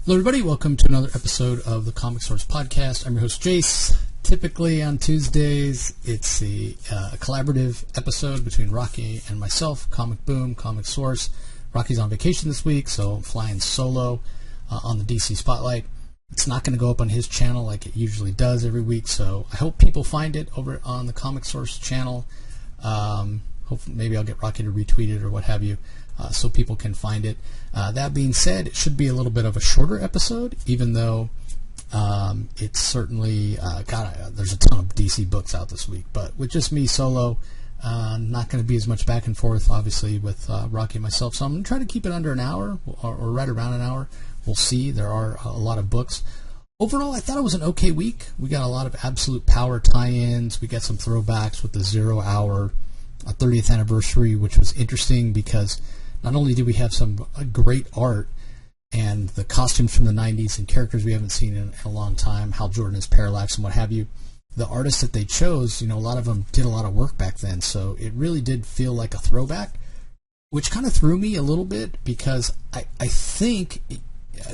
Hello everybody, welcome to another episode of the Comic Source Podcast. I'm your host Jace. Typically on Tuesdays, it's a collaborative episode between Rocky and myself, Comic Boom, Comic Source. Rocky's on vacation this week, so I'm flying solo on the DC Spotlight. It's not going to go up on his channel like it usually does every week, so I hope people find it over on the Comic Source channel. Hopefully, maybe I'll get Rocky to retweet it or what have you, so people can find it. That being said, it should be a little bit of a shorter episode, even though it's certainly there's a ton of DC books out this week. But with just me solo, not going to be as much back and forth, obviously, with Rocky and myself. So I'm going to try to keep it under an hour, or right around an hour. We'll see. There are a lot of books. Overall, I thought it was an okay week. We got a lot of Absolute Power tie-ins. We got some throwbacks with the 0 Hour 30th anniversary, which was interesting because not only did we have some great art and the costumes from the 90s and characters we haven't seen in a long time, Hal Jordan as Parallax and what have you, the artists that they chose, a lot of them did a lot of work back then, so it really did feel like a throwback, which kind of threw me a little bit because I think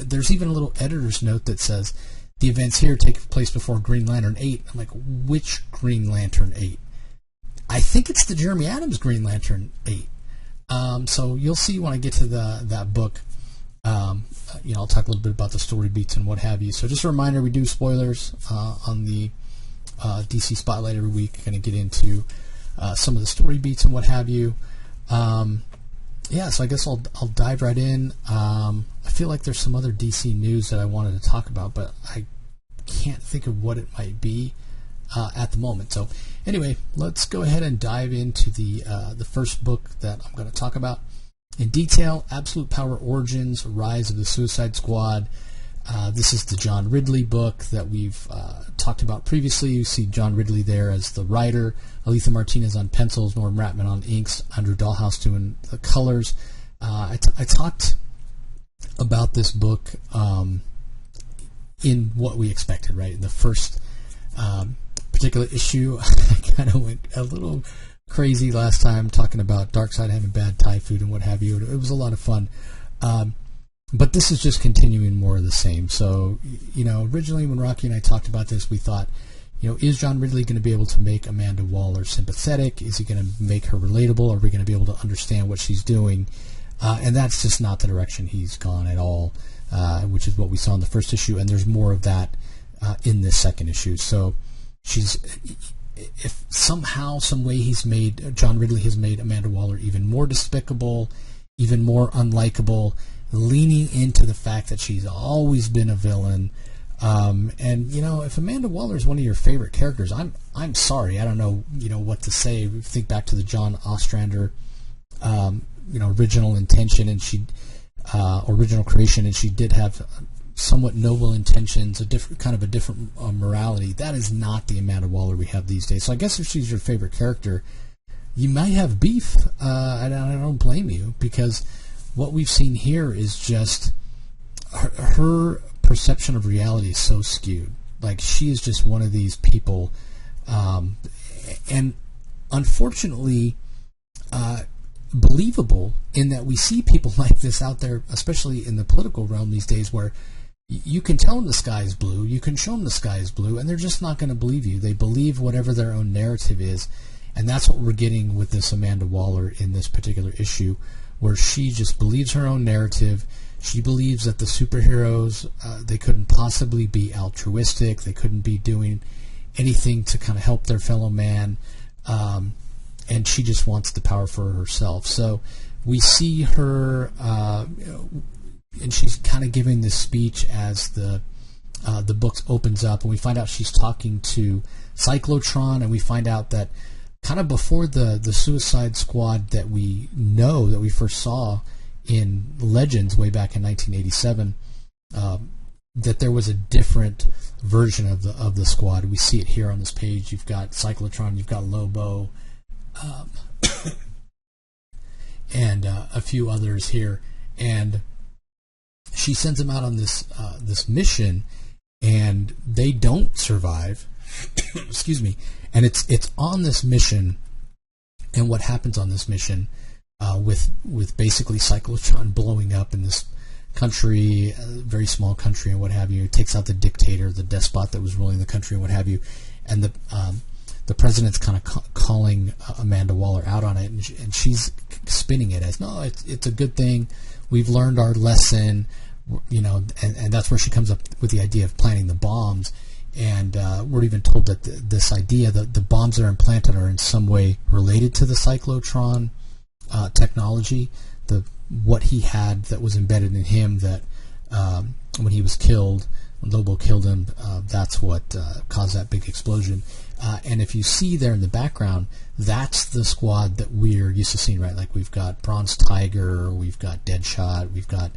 there's even a little editor's note that says the events here take place before Green Lantern 8. I'm like, which Green Lantern 8? I think it's the Jeremy Adams Green Lantern 8. So you'll see when I get to that book. I'll talk a little bit about the story beats and what have you. So just a reminder, we do spoilers on the DC Spotlight every week. Going to get into some of the story beats and what have you. So I guess I'll dive right in. I feel like there's some other DC news that I wanted to talk about, but I can't think of what it might be at the moment. So anyway, let's go ahead and dive into the first book that I'm going to talk about in detail. Absolute Power Origins: Rise of the Suicide Squad. This is the John Ridley book that we've talked about previously. You see John Ridley there as the writer, Aletha Martinez on pencils, Norm Ratman on inks, Andrew Dahlhaus doing the colors. I talked about this book in what we expected, right? In the first particular issue, I kind of went a little crazy last time talking about Darkseid having bad Thai food and what have you. It was a lot of fun. But this is just continuing more of the same. So, originally when Rocky and I talked about this, we thought, is John Ridley going to be able to make Amanda Waller sympathetic? Is he going to make her relatable? Are we going to be able to understand what she's doing? And that's just not the direction he's gone at all, which is what we saw in the first issue. And there's more of that in this second issue. So if somehow, some way John Ridley has made Amanda Waller even more despicable, even more unlikable, leaning into the fact that she's always been a villain. If Amanda Waller is one of your favorite characters, I'm sorry, I don't know, what to say. Think back to the John Ostrander, original intention, and original creation, and she did have somewhat noble intentions, a different morality. That is not the Amanda Waller we have these days. So I guess if she's your favorite character, you might have beef. I don't blame you, because what we've seen here is just her perception of reality is so skewed. Like, she is just one of these people, and unfortunately believable, in that we see people like this out there, especially in the political realm these days, where you can tell them the sky is blue, you can show them the sky is blue, and they're just not going to believe you. They believe whatever their own narrative is, and that's what we're getting with this Amanda Waller in this particular issue, where she just believes her own narrative. She believes that the superheroes, they couldn't possibly be altruistic, they couldn't be doing anything to kind of help their fellow man, and she just wants the power for herself. So we see her, and she's kind of giving this speech as the book opens up, and we find out she's talking to Cyclotron, and we find out that kind of before the Suicide Squad that we know, that we first saw in Legends way back in 1987, that there was a different version of the squad. We see it here on this page. You've got Cyclotron, you've got Lobo, and a few others here, and she sends them out on this mission, and they don't survive. Excuse me. And it's on this mission, and what happens on this mission, with basically Cyclotron blowing up in this country, a very small country and what have you. It takes out the dictator, the despot that was ruling the country and what have you. And the president's kind of calling Amanda Waller out on it, and she's spinning it as, no, it's a good thing. We've learned our lesson, and that's where she comes up with the idea of planting the bombs. And we're even told that this idea that the bombs that are implanted are in some way related to the cyclotron technology, what he had that was embedded in him that when he was killed, when Lobo killed him, that's what caused that big explosion. And if you see there in the background, that's the squad that we're used to seeing, right? Like we've got Bronze Tiger, we've got Deadshot, we've got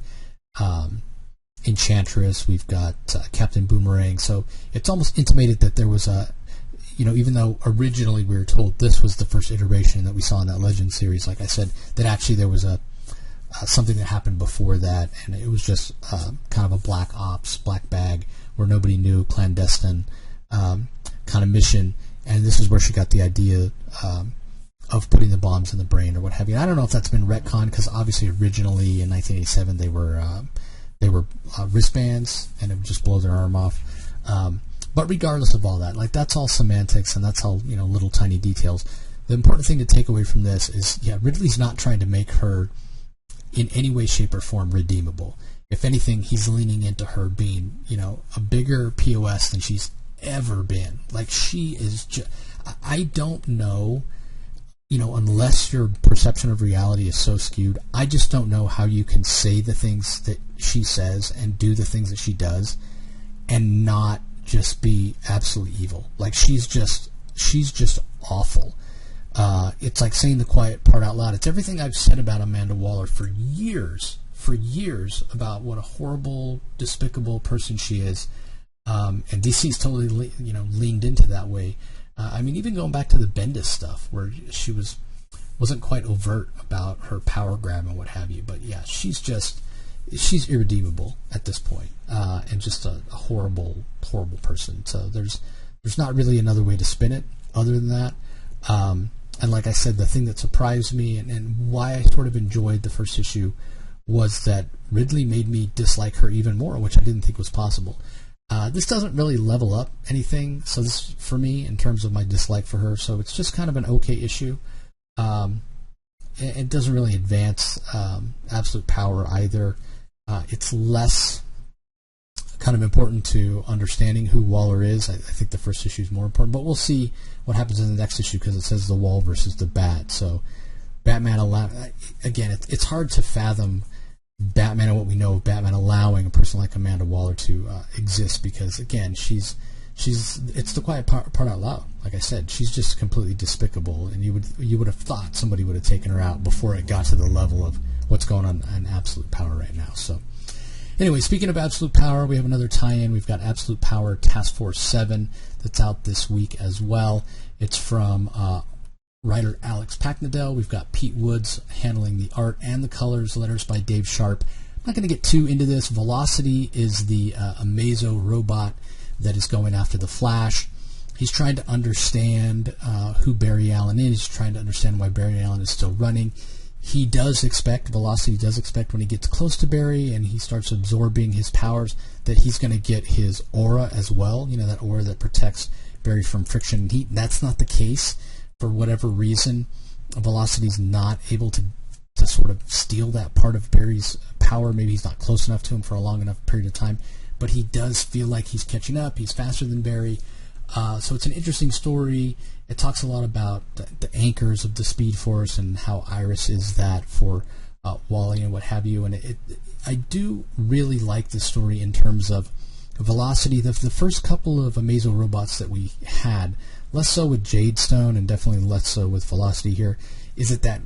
Enchantress, we've got Captain Boomerang. So it's almost intimated that there was even though originally we were told this was the first iteration that we saw in that Legend series, like I said, that actually there was something that happened before that, and it was just kind of a black ops, black bag, where nobody knew, clandestine kind of mission, and this is where she got the idea of putting the bombs in the brain or what have you. I don't know if that's been retconned, because obviously originally in 1987 they were wristbands, and it would just blow their arm off. But regardless of all that, like that's all semantics, and that's all little tiny details. The important thing to take away from this is, Ridley's not trying to make her in any way, shape, or form redeemable. If anything, he's leaning into her being, a bigger POS than she's ever been. Like she is I don't know, unless your perception of reality is so skewed, I just don't know how you can say the things that she says and do the things that she does and not just be absolutely evil. Like she's just awful. It's like saying the quiet part out loud. It's everything I've said about Amanda Waller for years about what a horrible, despicable person she is. And DC's totally, leaned into that way. Even going back to the Bendis stuff, where she wasn't quite overt about her power grab and what have you. But yeah, she's irredeemable at this point, and just a horrible, horrible person. So there's not really another way to spin it other than that. And like I said, the thing that surprised me and why I sort of enjoyed the first issue was that Ridley made me dislike her even more, which I didn't think was possible. This doesn't really level up anything, so this for me in terms of my dislike for her. So it's just kind of an okay issue. It doesn't really advance absolute power either. It's less kind of important to understanding who Waller is. I think the first issue is more important, but we'll see what happens in the next issue because it says the Wall versus the Bat. So Batman again, it's hard to fathom Batman and what we know of Batman allowing a person like Amanda Waller to exist, because again, it's the quiet part out loud. Like I said, she's just completely despicable, and you would have thought somebody would have taken her out before it got to the level of what's going on in Absolute Power right now. So anyway, speaking of Absolute Power, we have another tie-in. We've got Absolute Power Task Force 7 that's out this week as well. It's from writer Alex Packnadell. We've got Pete Woods handling the art and the colors, letters by Dave Sharp. I'm not going to get too into this. Velocity is the Amazo robot that is going after the Flash. He's trying to understand who Barry Allen is. He's trying to understand why Barry Allen is still running. Velocity does expect when he gets close to Barry and he starts absorbing his powers that he's going to get his aura as well, that aura that protects Barry from friction and heat. That's not the case. For whatever reason, Velocity's not able to sort of steal that part of Barry's power. Maybe he's not close enough to him for a long enough period of time, but he does feel like he's catching up. He's faster than Barry. So it's an interesting story. It talks a lot about the anchors of the Speed Force and how Iris is that for Wally and what have you. And I do really like this story in terms of Velocity. The first couple of Amazo robots that we had, less so with Jadestone and definitely less so with Velocity here, is that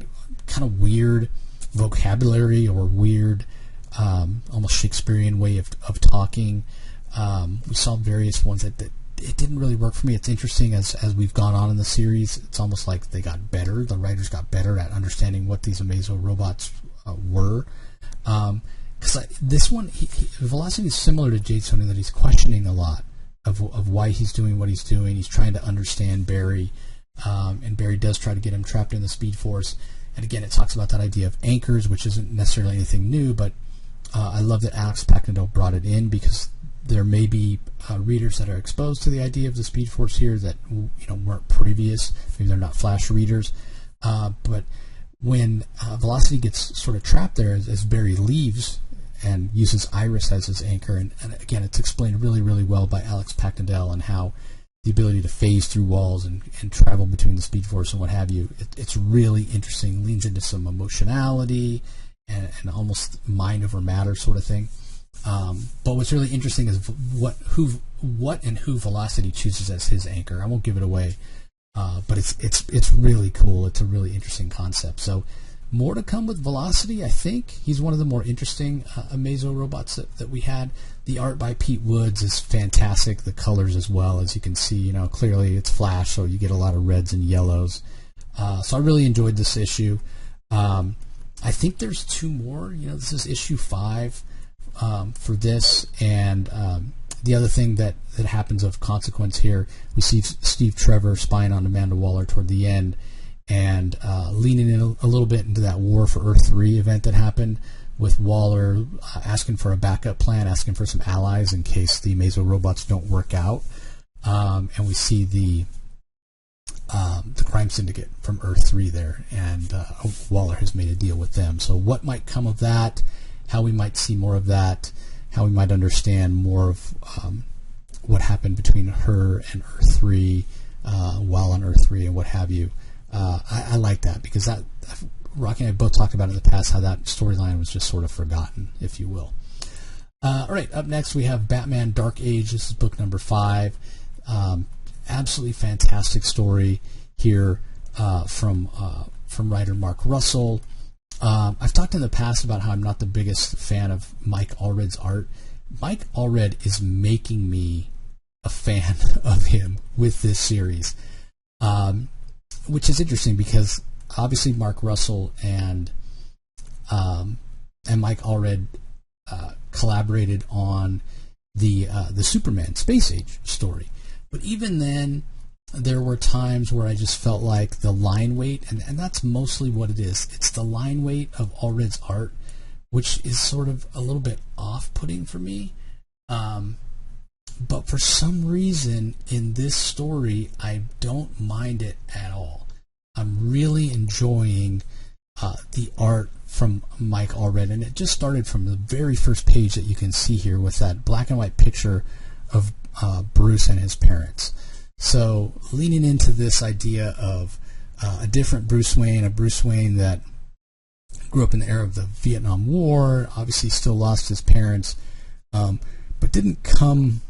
kind of weird vocabulary or weird almost Shakespearean way of talking. We saw various ones that it didn't really work for me. It's interesting as we've gone on in the series, it's almost like they got better. The writers got better at understanding what these Amazo robots were. Because this one, Velocity is similar to Jadestone in that he's questioning a lot of why he's doing what he's doing. He's trying to understand Barry, and Barry does try to get him trapped in the Speed Force. And again, it talks about that idea of anchors, which isn't necessarily anything new, but I love that Alex Packendale brought it in, because there may be readers that are exposed to the idea of the Speed Force here that weren't previous. Maybe they're not Flash readers, but when Velocity gets sort of trapped there as Barry leaves and uses Iris as his anchor, and again, it's explained really, really well by Alex Packendale, and how the ability to phase through walls and travel between the Speed Force and what have you. It's really interesting, leans into some emotionality and almost mind over matter sort of thing. But what's really interesting is what and who Velocity chooses as his anchor. I won't give it away, but it's really cool. It's a really interesting concept. So more to come with Velocity, I think. He's one of the more interesting Amazo robots that we had. The art by Pete Woods is fantastic. The colors as well, as you can see, clearly it's Flash, so you get a lot of reds and yellows. So I really enjoyed this issue. I think there's 2 more. This is issue 5 for this, and the other thing that happens of consequence here, we see Steve Trevor spying on Amanda Waller toward the end, and leaning in a little bit into that War for Earth 3 event that happened, with Waller asking for a backup plan, asking for some allies in case the Amazo robots don't work out. And we see the crime syndicate from Earth 3 there, and Waller has made a deal with them. So what might come of that, how we might see more of that, how we might understand more of what happened between her and Earth 3 while on Earth 3 and what have you. I like that, because that Rocky and I both talked about in the past how that storyline was just sort of forgotten, if you will. All right, up next we have Batman Dark Age. This is book number 5. Absolutely fantastic story here from writer Mark Russell. I've talked in the past about how I'm not the biggest fan of Mike Allred's art. Mike Allred is making me a fan of him with this series, which is interesting, because obviously Mark Russell and Mike Allred collaborated on the Superman Space Age story. But even then, there were times where I just felt like the line weight, and that's mostly what it is. It's the line weight of Allred's art, which is sort of a little bit off-putting for me. But for some reason, in this story, I don't mind it at all. I'm really enjoying the art from Mike Allred, and it just started from the very first page that you can see here with that black and white picture of Bruce and his parents. So leaning into this idea of a different Bruce Wayne, a Bruce Wayne that grew up in the era of the Vietnam War, obviously still lost his parents, but didn't come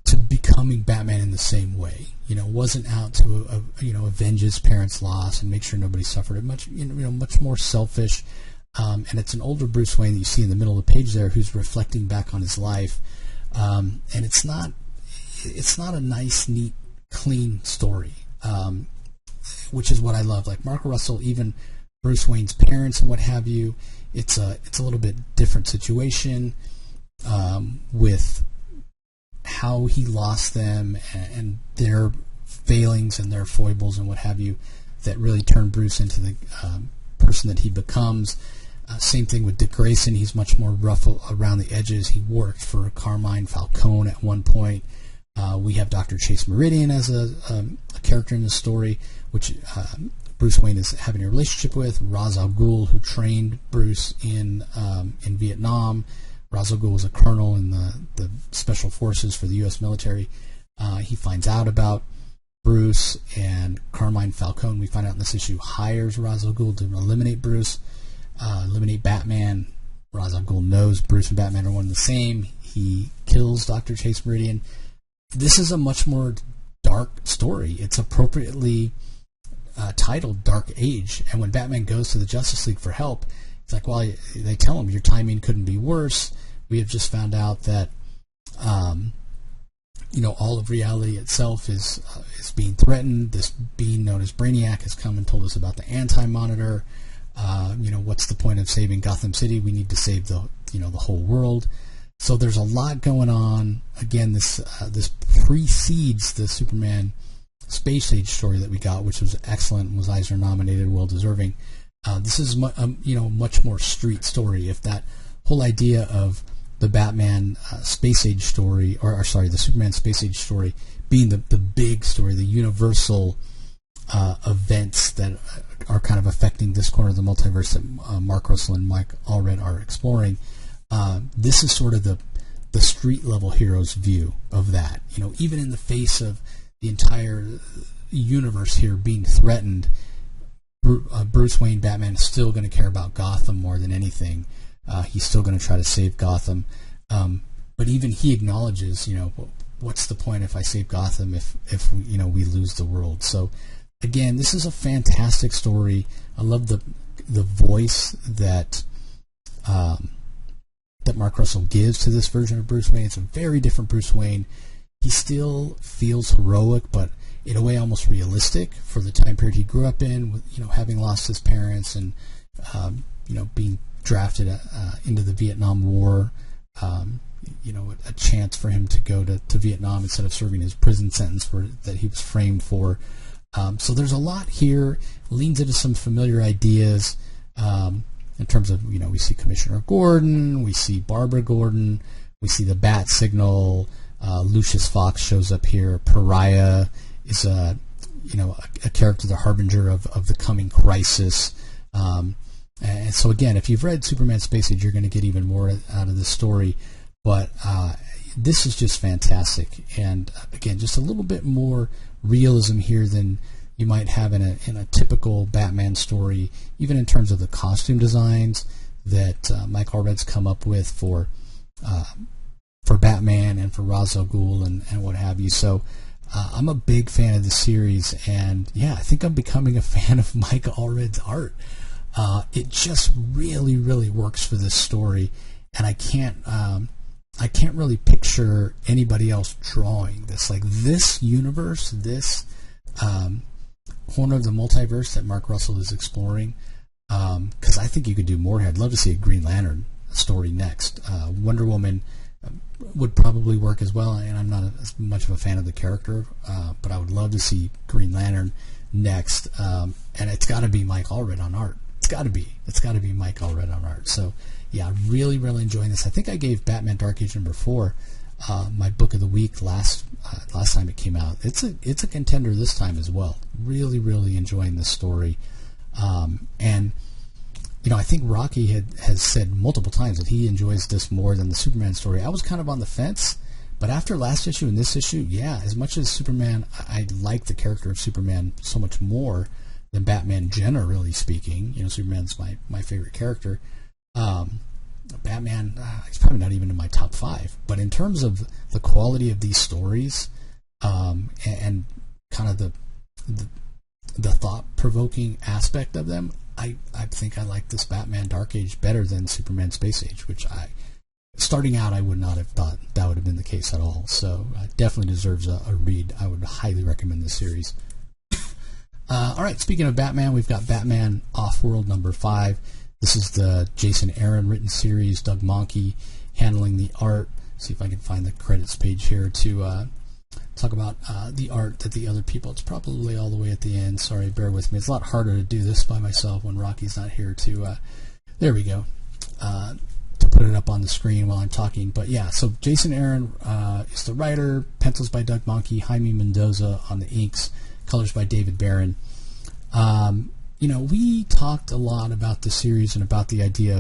to becoming Batman in the same way. Wasn't out to avenge his parents' loss and make sure nobody suffered. Much more selfish. And it's an older Bruce Wayne that you see in the middle of the page there, who's reflecting back on his life. And it's not a nice, neat, clean story, which is what I love. Like Mark Russell, even Bruce Wayne's parents and what have you, it's a little bit different situation with how he lost them and their failings and their foibles and what have you, that really turned Bruce into the person that he becomes. Same thing with Dick Grayson. He's much more rough around the edges. He worked for Carmine Falcone at one point. We have Dr. Chase Meridian as a character in the story, which Bruce Wayne is having a relationship with. Ra's al Ghul, who trained Bruce in Vietnam. Ra's al Ghul was a colonel in the special forces for the U.S. military. He finds out about Bruce, and Carmine Falcone, we find out in this issue, hires Ra's al Ghul to eliminate Bruce, eliminate Batman. Ra's al Ghul knows Bruce and Batman are one and the same. He kills Dr. Chase Meridian. This is a much more dark story. It's appropriately titled Dark Age. And when Batman goes to the Justice League for help, it's like, well, they tell him your timing couldn't be worse. We have just found out that, all of reality itself is being threatened. This being known as Brainiac has come and told us about the Anti-Monitor. What's the point of saving Gotham City? We need to save the whole world. So there's a lot going on. Again, this precedes the Superman Space Age story that we got, which was excellent, was Eisner nominated, well deserving. This is much more street story. If that whole idea of the Batman Space Age story, or sorry, the Superman Space Age story being the big story, the universal events that are kind of affecting this corner of the multiverse that Mark Russell and Mike Allred are exploring, this is sort of the street level hero's view of that. Even in the face of the entire universe here being threatened, Bruce Wayne, Batman, is still going to care about Gotham more than anything. He's still going to try to save Gotham. But even he acknowledges, what's the point if I save Gotham if we lose the world? So again, this is a fantastic story. I love the voice that Mark Russell gives to this version of Bruce Wayne. It's a very different Bruce Wayne. He still feels heroic, but in a way almost realistic for the time period he grew up in, with having lost his parents and being drafted into the Vietnam War. A chance for him to go to Vietnam instead of serving his prison sentence that he was framed for. So there's a lot here. Leans into some familiar ideas in terms of, we see Commissioner Gordon, we see Barbara Gordon, we see the bat signal. Lucius Fox shows up here. Pariah is a character, the harbinger of the coming crisis. And so again, if you've read Superman Space Age, you're going to get even more out of this story. But this is just fantastic. And again, just a little bit more realism here than you might have in a typical Batman story, even in terms of the costume designs that Mike Allred's come up with for Batman and for Ra's al Ghul and what have you. So I'm a big fan of the series, and I think I'm becoming a fan of Mike Allred's art. It just really, really works for this story, and I can't really picture anybody else drawing this. Like this universe, this corner of the multiverse that Mark Russell is exploring, because I think you could do more here. I'd love to see a Green Lantern story next. Wonder Woman would probably work as well, and I'm not as much of a fan of the character, but I would love to see Green Lantern next, and it's got to be Mike Allred on art. It's got to be Mike Allred on art. So really, really enjoying this. I think I gave Batman Dark Age #4 my book of the week last time it came out. It's a contender this time as well. Really, really enjoying this story, and I think Rocky has said multiple times that he enjoys this more than the Superman story. I was kind of on the fence, but after last issue and this issue, as much as Superman, I like the character of Superman so much more than Batman, generally speaking. Superman's my favorite character. Batman, he's probably not even in my top 5. But in terms of the quality of these stories, and kind of the thought-provoking aspect of them, I think I like this Batman Dark Age better than Superman Space Age, which starting out, I would not have thought that would have been the case at all. So definitely deserves a read. I would highly recommend this series. All right, speaking of Batman, we've got Batman Offworld #5. This is the Jason Aaron written series. Doug Mahnke handling the art. See if I can find the credits page here to talk about the art that the other people. It's probably all the way at the end. Sorry, bear with me. It's a lot harder to do this by myself when Rocky's not here to... there we go. To put it up on the screen while I'm talking. But so Jason Aaron is the writer. Pencils by Doug Mahnke. Jaime Mendoza on the inks. Colors by David Barron. We talked a lot about the series and about the idea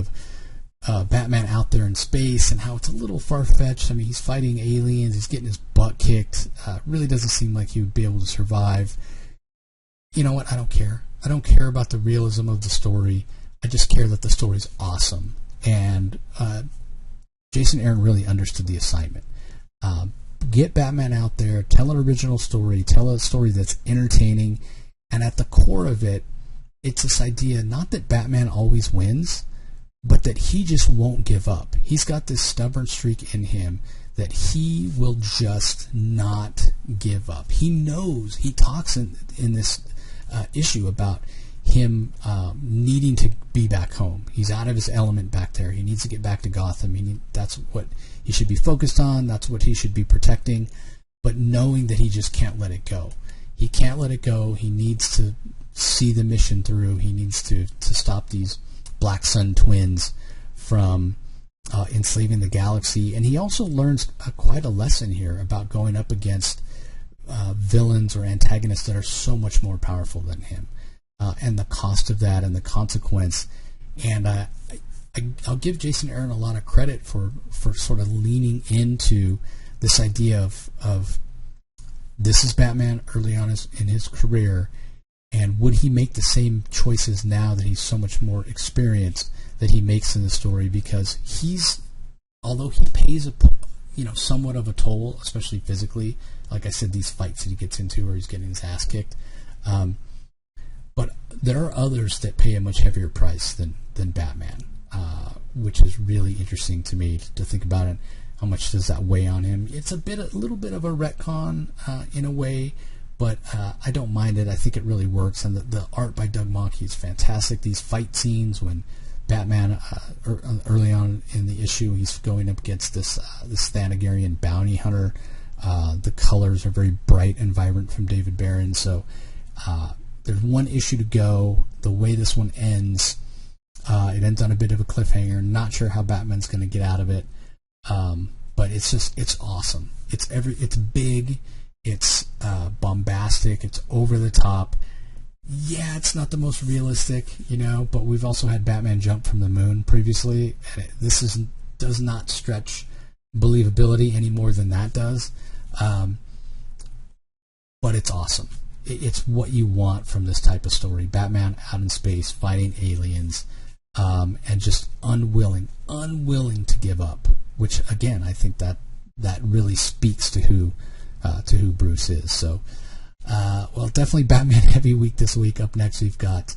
of Batman out there in space and how it's a little far-fetched. I mean, he's fighting aliens, he's getting his butt kicked. Really doesn't seem like he would be able to survive. You know what? I don't care. I don't care about the realism of the story. I just care that the story's awesome. And Jason Aaron really understood the assignment. Get Batman out there, tell an original story, tell a story that's entertaining, and at the core of it, it's this idea not that Batman always wins, but that he just won't give up. He's got this stubborn streak in him that he will just not give up. He knows, he talks in this issue about him needing to be back home. He's out of his element back there. He needs to get back to Gotham. That's what he should be focused on. That's what he should be protecting. But knowing that he just can't let it go. he can't let it go. He needs to see the mission through. He needs to stop these Black Sun twins from enslaving the galaxy. And he also learns quite a lesson here about going up against villains or antagonists that are so much more powerful than him, and the cost of that and the consequence. And I'll give Jason Aaron a lot of credit for sort of leaning into this idea of this is Batman early on in his career, and would he make the same choices now that he's so much more experienced that he makes in the story? Because although he pays somewhat of a toll, especially physically, like I said, these fights that he gets into where he's getting his ass kicked, but there are others that pay a much heavier price than Batman, which is really interesting to me to think about it. How much does that weigh on him? It's a little bit of a retcon in a way, but I don't mind it. I think it really works, and the art by Doug Mahnke is fantastic. These fight scenes when Batman, early on in the issue, he's going up against this Thanagarian bounty hunter. The colors are very bright and vibrant from David Barron. So there's one issue to go. The way this one ends, it ends on a bit of a cliffhanger. Not sure how Batman's going to get out of it. But it's awesome. It's big, it's bombastic, it's over the top. Yeah, it's not the most realistic, but we've also had Batman jump from the moon previously, and this does not stretch believability any more than that does. But it's awesome. It's what you want from this type of story. Batman out in space fighting aliens, and just unwilling to give up. Which again, I think that really speaks to who Bruce is. So, well, definitely Batman heavy week this week. Up next, we've got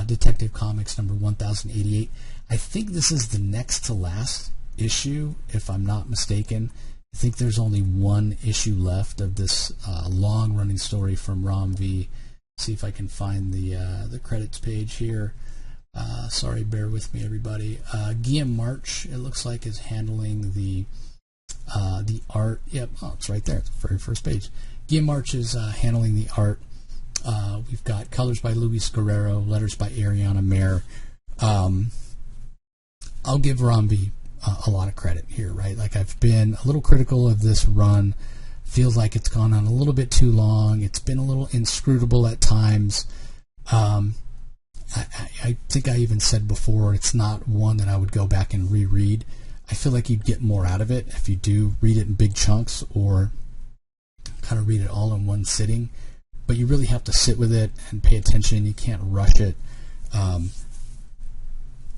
Detective Comics number 1088. I think this is the next to last issue, if I'm not mistaken. I think there's only one issue left of this long-running story from Rom V. See if I can find the credits page here. Sorry, bear with me, everybody. Guillaume March, it looks like, is handling the art. Yep, it's right there. It's the very first page. Guillaume March is handling the art. We've got colors by Luis Guerrero, letters by Ariana Mayer. I'll give Romvi a lot of credit here, right? Like, I've been a little critical of this run. Feels like it's gone on a little bit too long. It's been a little inscrutable at times. I think I even said before, it's not one that I would go back and reread. I feel like you'd get more out of it if you do read it in big chunks or kind of read it all in one sitting. But you really have to sit with it and pay attention. You can't rush it. And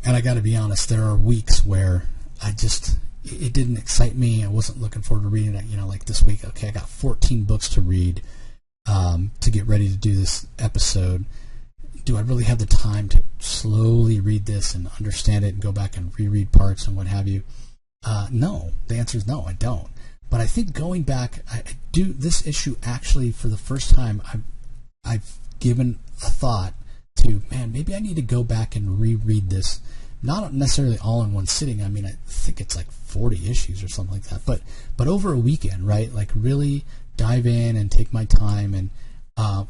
I got to be honest, there are weeks where it didn't excite me. I wasn't looking forward to reading it. Like this week, okay, I got 14 books to read to get ready to do this episode. Do I really have the time to slowly read this and understand it and go back and reread parts and what have you? No. The answer is no, I don't. But I think going back, I do this issue actually for the first time. I've given a thought to, man, maybe I need to go back and reread this. Not necessarily all in one sitting. I mean, I think it's like 40 issues or something like that. But over a weekend, right? Like really dive in and take my time and.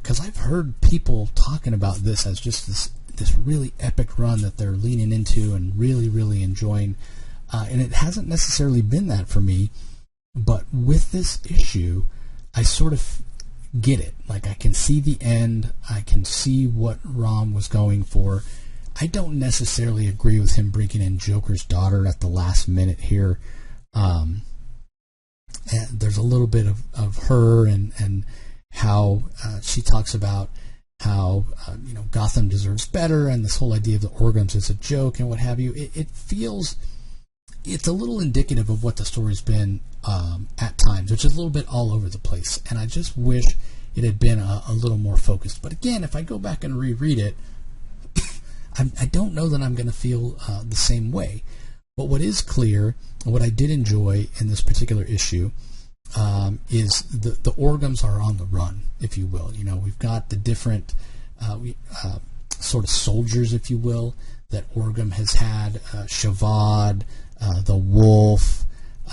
Because I've heard people talking about this as just this really epic run that they're leaning into and really, really enjoying. And it hasn't necessarily been that for me. But with this issue, I sort of get it. Like, I can see the end. I can see what Rom was going for. I don't necessarily agree with him bringing in Joker's daughter at the last minute here. And there's a little bit of her and how she talks about how Gotham deserves better, and this whole idea of the organs is a joke and what have you. It feels it's a little indicative of what the story's been at times, which is a little bit all over the place. And I just wish it had been a little more focused. But again, if I go back and reread it, I don't know that I'm going to feel the same way. But what is clear, and what I did enjoy in this particular issue, is the Orgums are on the run, if you will. We've got the different sort of soldiers, if you will, that Orgum has had. Shavad, the Wolf.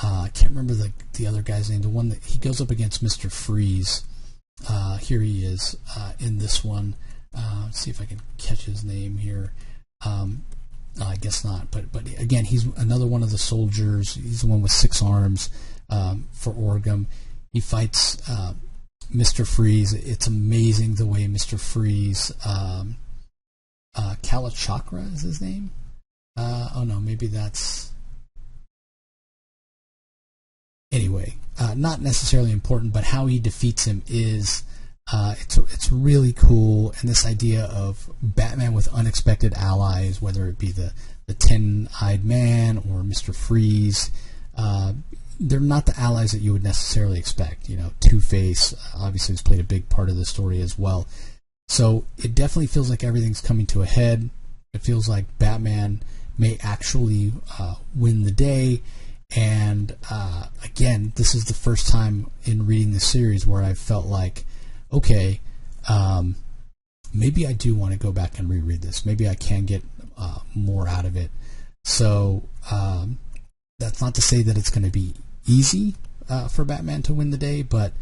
I can't remember the other guy's name. The one that he goes up against Mr. Freeze. here he is in this one. Let's see if I can catch his name here. I guess not, but again, he's another one of the soldiers. He's the one with 6 arms for Orgum. He fights Mr. Freeze. It's amazing the way Mr. Freeze, Kalachakra is his name? Oh no, maybe that's... Anyway, not necessarily important, but how he defeats him is... it's really cool, and this idea of Batman with unexpected allies, whether it be the 10-eyed man or Mr. Freeze, they're not the allies that you would necessarily expect. You know, Two-Face obviously has played a big part of the story as well. So it definitely feels like everything's coming to a head. It feels like Batman may actually win the day. And again, this is the first time in reading the series where I felt like, okay, maybe I do want to go back and reread this. Maybe I can get more out of it. So that's not to say that it's going to be easy for Batman to win the day, but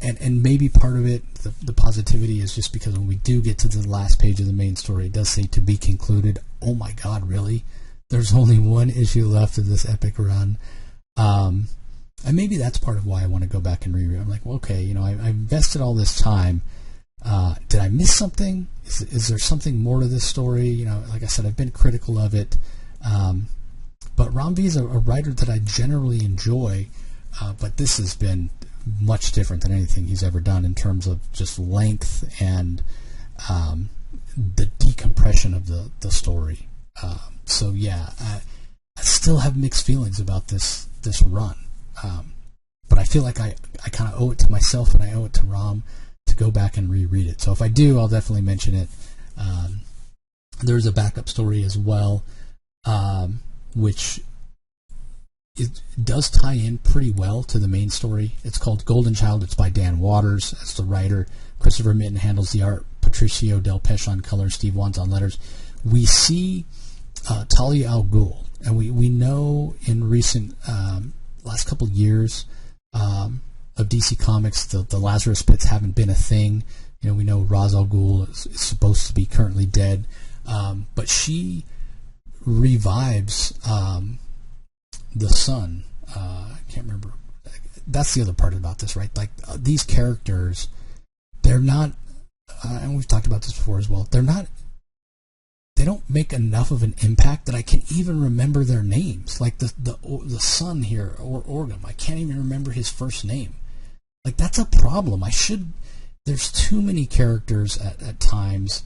and maybe part of it, the positivity is just because when we do get to the last page of the main story, it does say to be concluded. Oh my God, really? There's only one issue left of this epic run. And maybe that's part of why I want to go back and reread. I'm like, well, okay, you know, I invested all this time. Did I miss something? Is there something more to this story? You know, like I said, I've been critical of it. But Ram V is a writer that I generally enjoy, but this has been much different than anything he's ever done in terms of just length and the decompression of the story. So yeah, I still have mixed feelings about this run. But I feel like I kind of owe it to myself and I owe it to Ram to go back and reread it. So if I do, I'll definitely mention it. There's a backup story as well, which it does tie in pretty well to the main story. It's called Golden Child. It's by Dan Waters as the writer. Christopher Mitten handles the art. Patricio Del Pesce on colors. Steve Wands on letters. We see Talia al Ghul, and we know in recent last couple of years of DC Comics, the Lazarus Pits haven't been a thing. You know, we know Ra's al Ghul is supposed to be currently dead, but she revives the son. I can't remember. That's the other part about this, right? Like these characters, they're not, and we've talked about this before as well. They don't make enough of an impact that I can even remember their names. Like the son here, or Orgum, I can't even remember his first name. Like that's a problem. There's too many characters at times.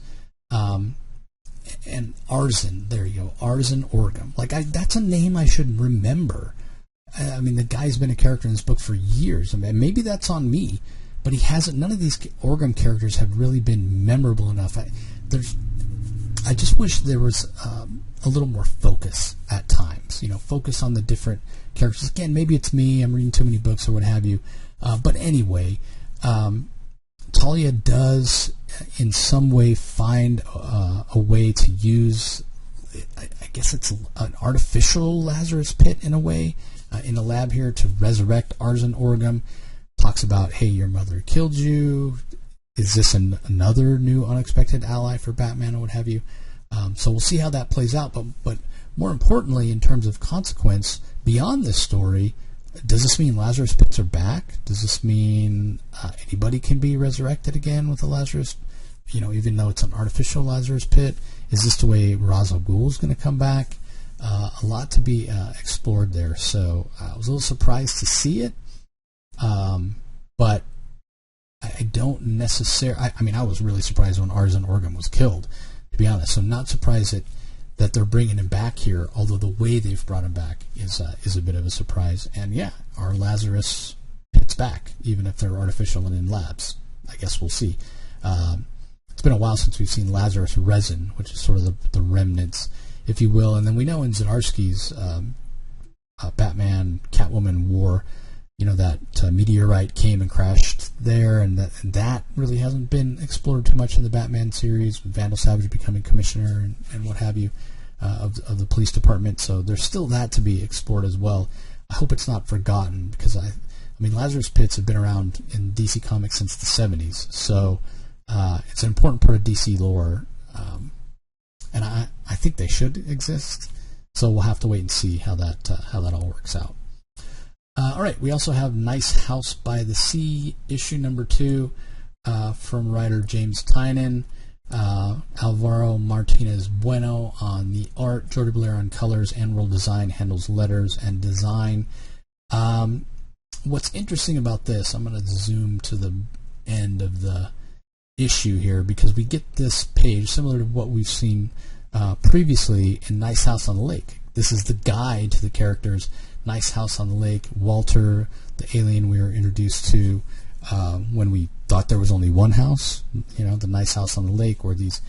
And Arzin, there you go, Arzin Orgum. Like that's a name I should remember. I mean, the guy's been a character in this book for years. I mean, maybe that's on me, but he hasn't. None of these Orgum characters have really been memorable enough. I just wish there was a little more focus at times. You know, focus on the different characters. Again, maybe it's me. I'm reading too many books or what have you. But anyway, Talia does in some way find a way to use, I guess it's an artificial Lazarus Pit in a way, in a lab here to resurrect Arzin Orgum. Talks about, hey, your mother killed you. Is this another new unexpected ally for Batman or what have you? So we'll see how that plays out. But more importantly, in terms of consequence, beyond this story, does this mean Lazarus Pits are back? Does this mean anybody can be resurrected again with a Lazarus, you know, even though it's an artificial Lazarus Pit? Is this the way Ra's al Ghul is going to come back? A lot to be explored there. So I was a little surprised to see it, but I don't necessarily... I mean, I was really surprised when Arzin Orgum was killed, to be honest. So not surprised that they're bringing him back here, although the way they've brought him back is a bit of a surprise. And yeah, our Lazarus Pit's back, even if they're artificial and in labs. I guess we'll see. It's been a while since we've seen Lazarus resin, which is sort of the remnants, if you will. And then we know in Zdarsky's Batman Catwoman War, you know, that meteorite came and crashed there, and that really hasn't been explored too much in the Batman series, with Vandal Savage becoming commissioner and what have you of the police department. So there's still that to be explored as well. I hope it's not forgotten, because I'm mean, Lazarus Pits have been around in DC Comics since the 70s, so it's an important part of DC lore, and I think they should exist. So we'll have to wait and see how that all works out. All right, we also have Nice House by the Sea, issue number 2, from writer James Tynion, Alvaro Martinez Bueno on the art, Jordi Blair on colors, and World Design handles letters and design. What's interesting about this, I'm going to zoom to the end of the issue here, because we get this page similar to what we've seen previously in Nice House on the Lake. This is the guide to the characters. Nice House on the Lake, Walter, the alien we were introduced to when we thought there was only one house, the Nice House on the Lake, where these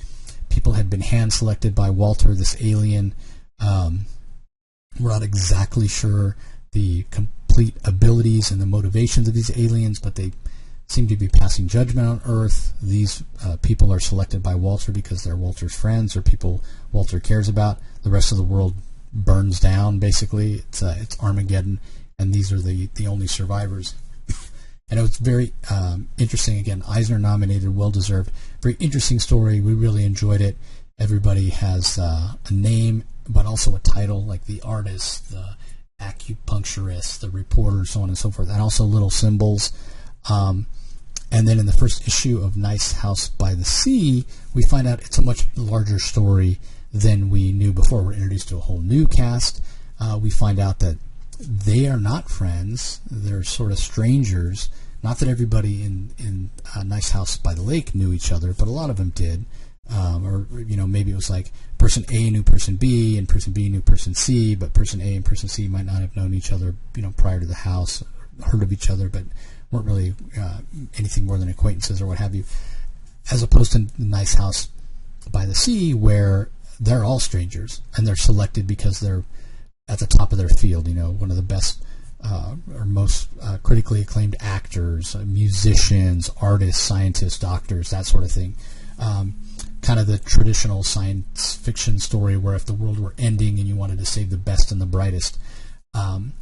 people had been hand-selected by Walter, this alien. We're not exactly sure the complete abilities and the motivations of these aliens, but they seem to be passing judgment on Earth. These people are selected by Walter because they're Walter's friends or people Walter cares about. The rest of the world burns down, basically. It's Armageddon, and these are the only survivors. And it was very interesting. Again, Eisner nominated, well-deserved. Very interesting story. We really enjoyed it. Everybody has a name, but also a title, like the artist, the acupuncturist, the reporter, so on and so forth, and also little symbols. And then in the first issue of Nice House by the Sea, we find out it's a much larger story than we knew before. We're introduced to a whole new cast. We find out that they are not friends. They're sort of strangers. Not that everybody in Nice House by the Lake knew each other, but a lot of them did. Or maybe it was like person A knew person B, and person B knew person C, but person A and person C might not have known each other, prior to the house, heard of each other, but weren't really anything more than acquaintances or what have you. As opposed to Nice House by the Sea, where they're all strangers, and they're selected because they're at the top of their field, one of the best or most critically acclaimed actors, musicians, artists, scientists, doctors, that sort of thing. Kind of the traditional science fiction story where if the world were ending and you wanted to save the best and the brightest. And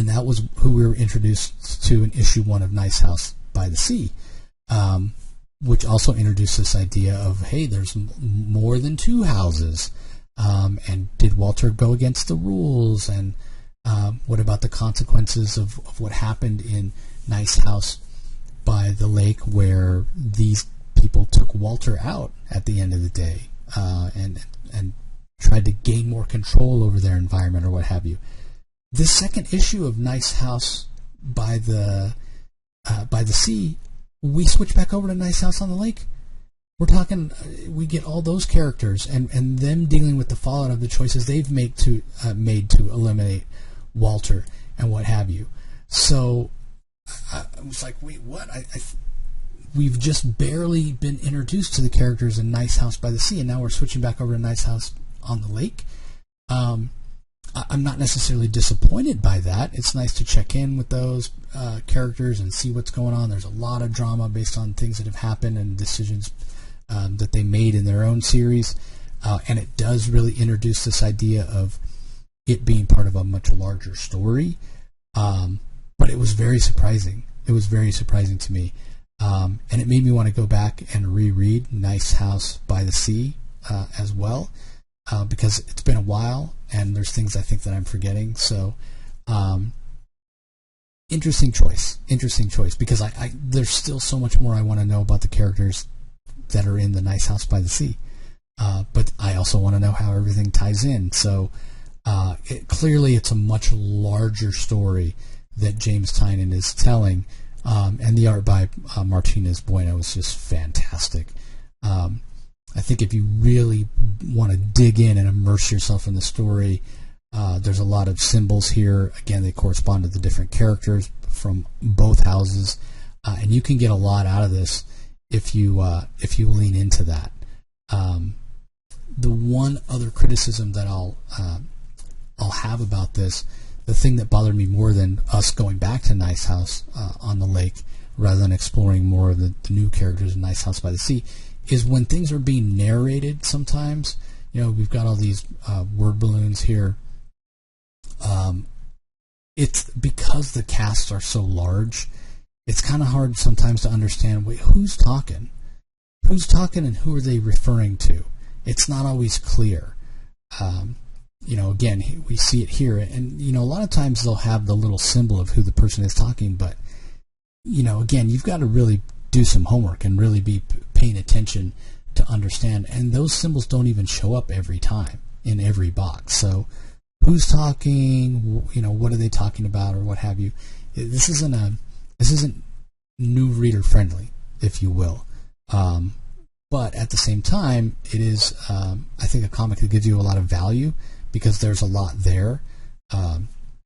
that was who we were introduced to in issue 1 of Nice House by the Sea, which also introduced this idea of, hey, there's more than 2 houses. And did Walter go against the rules? And what about the consequences of what happened in Nice House by the Lake, where these people took Walter out at the end of the day and tried to gain more control over their environment or what have you? This second issue of Nice House by the Sea, we switch back over to Nice House on the Lake. We're talking, we get all those characters and them dealing with the fallout of the choices they've made to eliminate Walter and what have you. So I was like, wait, what? We've just barely been introduced to the characters in Nice House by the Sea, and now we're switching back over to Nice House on the Lake. I'm not necessarily disappointed by that. It's nice to check in with those characters and see what's going on. There's a lot of drama based on things that have happened and decisions that they made in their own series. And it does really introduce this idea of it being part of a much larger story. But it was very surprising. It was very surprising to me. And it made me want to go back and reread Nice House by the Sea as well. Because it's been a while, and there's things I think that I'm forgetting. So, interesting choice, because I there's still so much more I want to know about the characters that are in the Nice House by the Sea. But I also want to know how everything ties in. So, clearly it's a much larger story that James Tynion is telling, and the art by Martinez Bueno is just fantastic. I think if you really want to dig in and immerse yourself in the story, there's a lot of symbols here. Again, they correspond to the different characters from both houses, and you can get a lot out of this if you lean into that. The one other criticism that I'll have about this, the thing that bothered me more than us going back to Nice House on the Lake rather than exploring more of the new characters in Nice House by the Sea, is when things are being narrated sometimes. We've got all these word balloons here. it's because the casts are so large, it's kind of hard sometimes to understand, wait, who's talking? Who's talking and who are they referring to? It's not always clear. Again, we see it here, and, a lot of times they'll have the little symbol of who the person is talking, but, again, you've got to really do some homework and really be paying attention to understand, and those symbols don't even show up every time in every box. So who's talking, what are they talking about, or what have you. This isn't new reader friendly, if you will. But at the same time, it is, I think, a comic that gives you a lot of value, because there's a lot there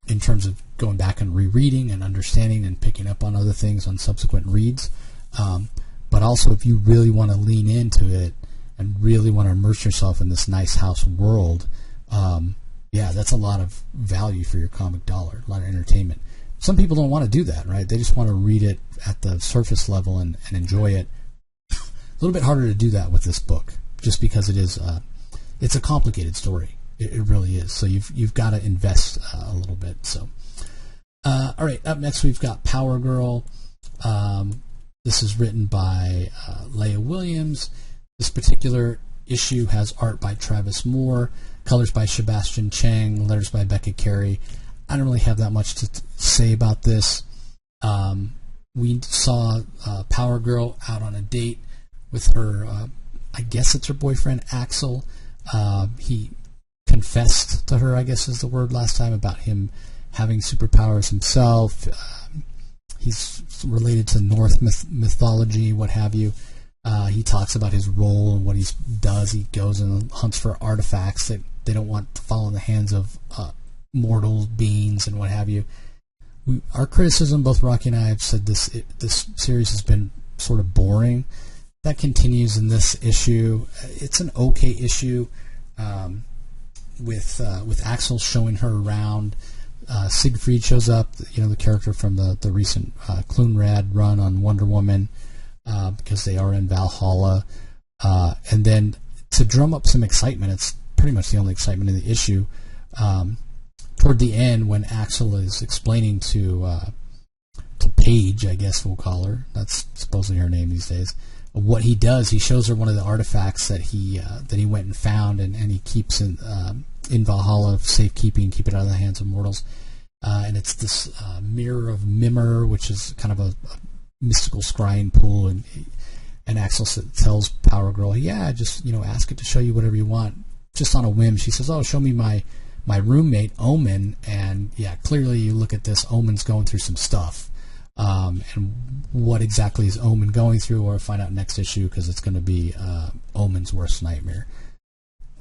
in terms of going back and rereading and understanding and picking up on other things on subsequent reads. But also, if you really want to lean into it and really want to immerse yourself in this nice house world, that's a lot of value for your comic dollar, a lot of entertainment. Some people don't want to do that, right? They just want to read it at the surface level and enjoy it. A little bit harder to do that with this book, just because it is it's a complicated story. It really is. So you've got to invest a little bit. So, all right. Up next, we've got Power Girl. This is written by Leah Williams. This particular issue has art by Travis Moore, colors by Sebastian Chang, letters by Becca Carey. I don't really have that much to say about this. We saw Power Girl out on a date with her, I guess it's her boyfriend, Axel. He confessed to her, I guess is the word, last time, about him having superpowers himself. He's related to Norse mythology, what have you. He talks about his role and what he does. He goes and hunts for artifacts that they don't want to fall in the hands of mortal beings and what have you. Our criticism, both Rocky and I have said this series has been sort of boring. That continues in this issue. It's an okay issue with Axel showing her around. Siegfried shows up, the character from the recent Clunrad run on Wonder Woman, because they are in Valhalla. And then to drum up some excitement, it's pretty much the only excitement in the issue. Toward the end, when Axel is explaining to Paige, I guess we'll call her, that's supposedly her name these days, what he does, he shows her one of the artifacts that he went and found, and he keeps in Valhalla, safekeeping, keep it out of the hands of mortals. And it's this mirror of Mimir, which is kind of a mystical scrying pool, and Axel tells Power Girl, just ask it to show you whatever you want, just on a whim. She says, show me my roommate Omen, and clearly you look at this, Omen's going through some stuff. And what exactly is Omen going through, or find out next issue, because it's going to be Omen's worst nightmare.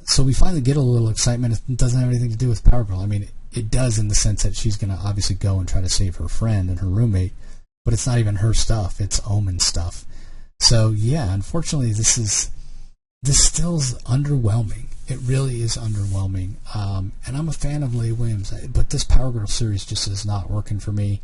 So we finally get a little excitement. It doesn't have anything to do with Power Girl. I mean, it does in the sense that she's going to obviously go and try to save her friend and her roommate, but it's not even her stuff. It's Omen's stuff. So unfortunately, this still is underwhelming. It really is underwhelming. And I'm a fan of Leah Williams, but this Power Girl series just is not working for me.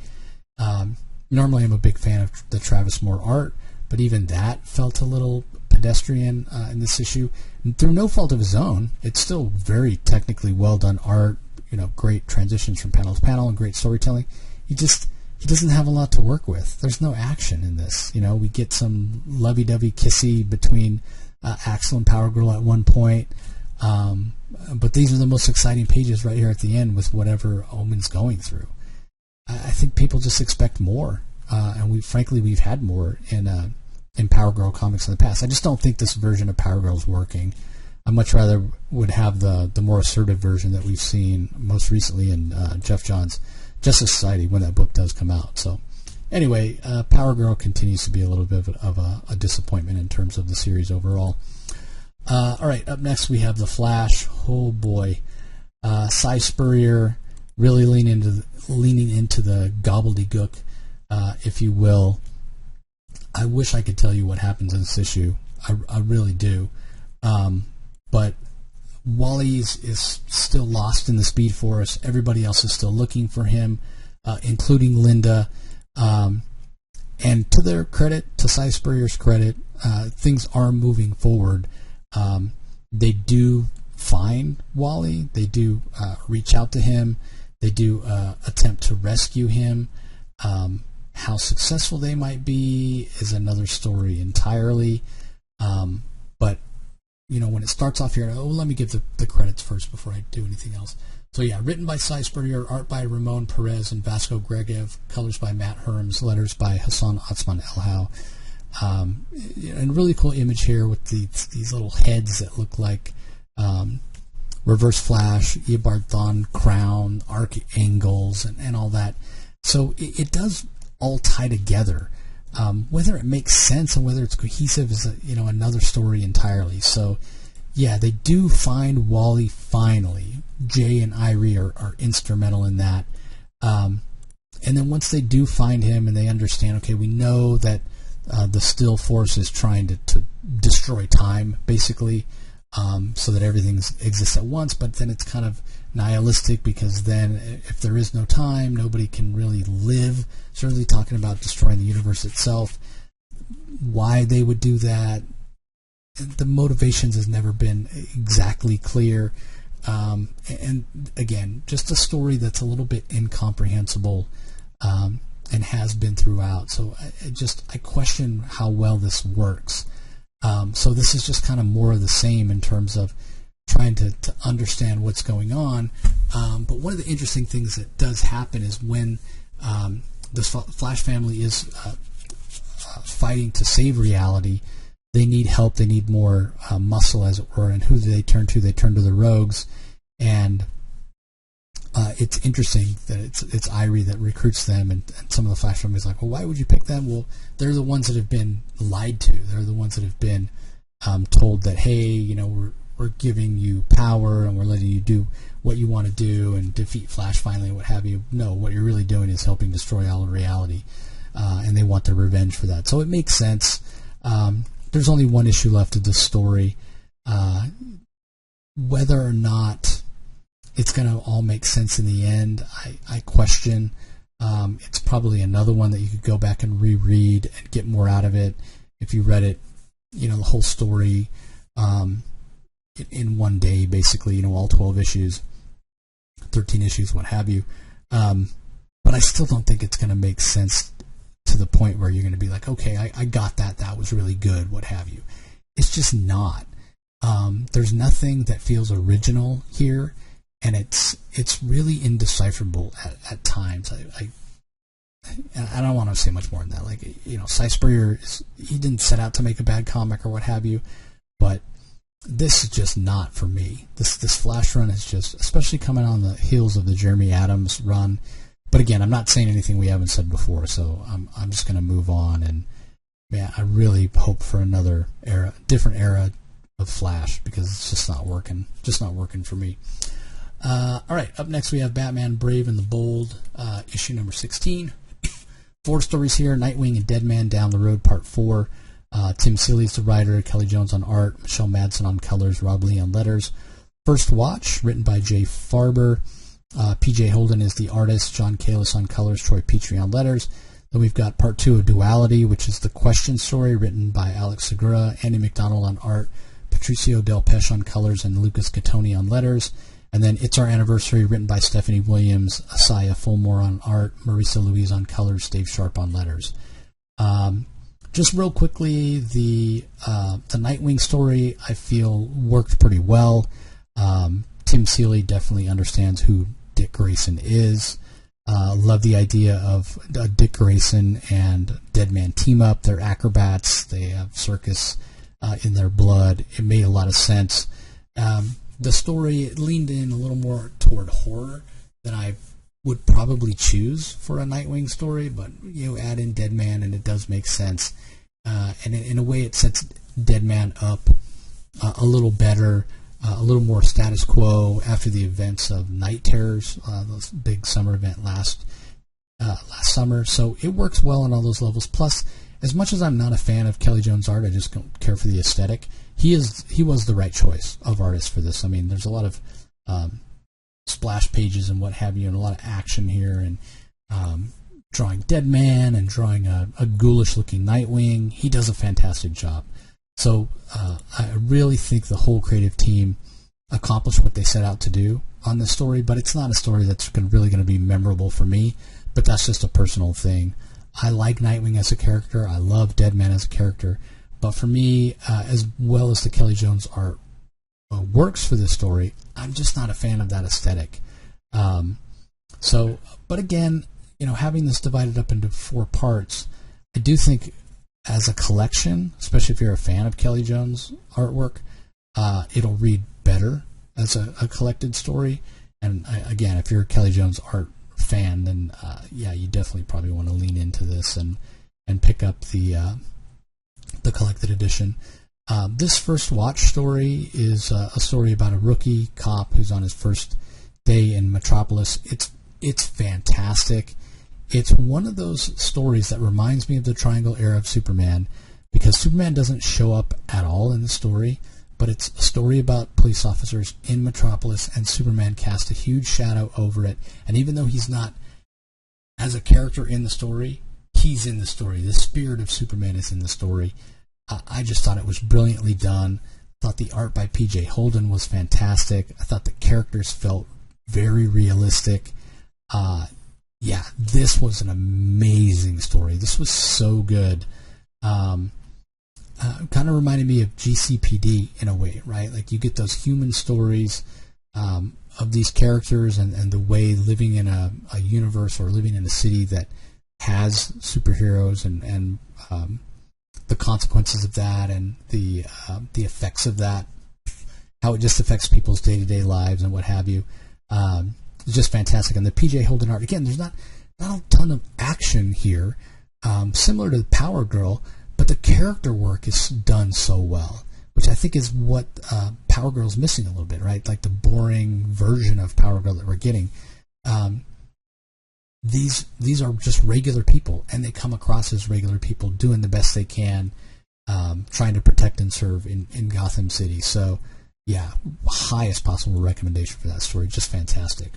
Normally I'm a big fan of the Travis Moore art, but even that felt a little pedestrian in this issue. Through no fault of his own, it's still very technically well done art, great transitions from panel to panel and great storytelling. He doesn't have a lot to work with. There's no action in this. We get some lovey-dovey kissy between Axel and Power Girl at one point. But these are the most exciting pages right here at the end with whatever Omen's going through. I think people just expect more, and we've had more in Power Girl comics in the past. I just don't think this version of Power Girl is working. I much rather would have the more assertive version that we've seen most recently in Jeff Johns' Justice Society when that book does come out. So anyway, Power Girl continues to be a little bit of a disappointment in terms of the series overall. All right, up next we have The Flash. Oh boy, Cy Spurrier really leaning into the gobbledygook, if you will. I wish I could tell you what happens in this issue. I really do. But Wally is still lost in the Speed Force. Everybody else is still looking for him, including Linda. And to their credit, to Cy Spurrier's credit, things are moving forward. They do find Wally. They do reach out to him. They do attempt to rescue him. How successful they might be is another story entirely. But when it starts off here, let me give the credits first before I do anything else. So yeah, written by Cy Spurrier, art by Ramon Perez and Vasco Gregev, colors by Matt Herms, letters by Hassan Otsman Elhau. And really cool image here with these little heads that look like Reverse Flash, Eobard Thawne crown, arc angles, and all that. So it does all tie together. Whether it makes sense and whether it's cohesive is another story entirely. So yeah, they do find Wally finally. Jay and Irie are instrumental in that. And then once they do find him and they understand, okay, we know that the Still Force is trying to destroy time, basically, so that everything exists at once, but then it's kind of nihilistic because then if there is no time, nobody can really live. Certainly talking about destroying the universe itself. Why they would do that, the motivations has never been exactly clear. And again, just a story that's a little bit incomprehensible and has been throughout. So I question how well this works. So this is just kind of more of the same in terms of trying to understand what's going on. But one of the interesting things that does happen is when the Flash family is fighting to save reality, they need help, they need more muscle, as it were. And who do they turn to? They turn to the Rogues. And it's interesting that it's Irie that recruits them, and some of the Flash family is like, well, why would you pick them? Well, they're the ones that have been lied to. They're the ones that have been told that, hey, we're giving you power and we're letting you do what you want to do and defeat Flash finally and what have you. No, what you're really doing is helping destroy all of reality, and they want their revenge for that. So it makes sense. There's only one issue left of this story. Whether or not it's going to all make sense in the end, I question. It's probably another one that you could go back and reread and get more out of it if you read it, the whole story in one day, basically, all 12 issues, 13 issues, what have you. But I still don't think it's going to make sense to the point where you're going to be like, okay, I got that. That was really good, what have you. It's just not. There's nothing that feels original here, and it's really indecipherable at times. I don't want to say much more than that. Like, Cy Spurrier, he didn't set out to make a bad comic or what have you, but this is just not for me. This Flash run is just, especially coming on the heels of the Jeremy Adams run. But again, I'm not saying anything we haven't said before, so I'm just going to move on. And man, I really hope for another era, different era of Flash, because it's just not working for me. All right, up next we have Batman Brave and the Bold, issue number 16. 4 stories here: Nightwing and Deadman Down the Road, Part 4. Tim Seeley's the writer, Kelly Jones on art, Michelle Madsen on colors, Rob Lee on letters. First Watch, written by Jay Farber. P.J. Holden is the artist, John Kalis on colors, Troy Petrie on letters. Then we've got Part 2 of Duality, which is the Question story, written by Alex Segura, Andy McDonald on art, Patricio Del Pesce on colors, and Lucas Catoni on letters. And then It's Our Anniversary, written by Stephanie Williams, Asaya Fulmore on art, Marisa Louise on colors, Dave Sharp on letters. Just real quickly, the Nightwing story, I feel, worked pretty well. Tim Seeley definitely understands who Dick Grayson is. Love the idea of Dick Grayson and Deadman team up. They're acrobats. They have circus in their blood. It made a lot of sense. The story leaned in a little more toward horror than I would probably choose for a Nightwing story, but add in Deadman and it does make sense. And in a way, it sets Deadman up a little better, a little more status quo after the events of Night Terrors, this big summer event last summer. So it works well on all those levels. Plus, as much as I'm not a fan of Kelly Jones' art, I just don't care for the aesthetic. He was the right choice of artist for this. I mean, there's a lot of splash pages and what have you, and a lot of action here, and drawing Deadman and drawing a ghoulish-looking Nightwing. He does a fantastic job. So I really think the whole creative team accomplish what they set out to do on this story, but it's not a story that's really going to be memorable for me, but that's just a personal thing. I like Nightwing as a character. I love Deadman as a character. But for me, as well as the Kelly Jones art works for this story, I'm just not a fan of that aesthetic. But again, having this divided up into 4 parts, I do think as a collection, especially if you're a fan of Kelly Jones artwork, it'll read better as a collected story. And again, if you're a Kelly Jones art fan, then you definitely probably want to lean into this and pick up the collected edition. This First Watch story is a story about a rookie cop who's on his first day in Metropolis. It's fantastic. It's one of those stories that reminds me of the Triangle era of Superman, because Superman doesn't show up at all in the story, but it's a story about police officers in Metropolis, and Superman casts a huge shadow over it. And even though he's not as a character in the story, he's in the story. The spirit of Superman is in the story. I just thought it was brilliantly done. I thought the art by P.J. Holden was fantastic. I thought the characters felt very realistic. This was an amazing story. This was so good. Kind of reminded me of GCPD in a way, right? Like you get those human stories of these characters and the way living in a universe or living in a city that has superheroes and the consequences of that and the effects of that, how it just affects people's day-to-day lives and what have you. It's just fantastic. And the P.J. Holden art, again, there's not a ton of action here, similar to Power Girl, but the character work is done so well, which I think is what Power Girl's missing a little bit, right? Like the boring version of Power Girl that we're getting. These are just regular people, and they come across as regular people doing the best they can, trying to protect and serve in Gotham City. So, yeah, highest possible recommendation for that story. Just fantastic.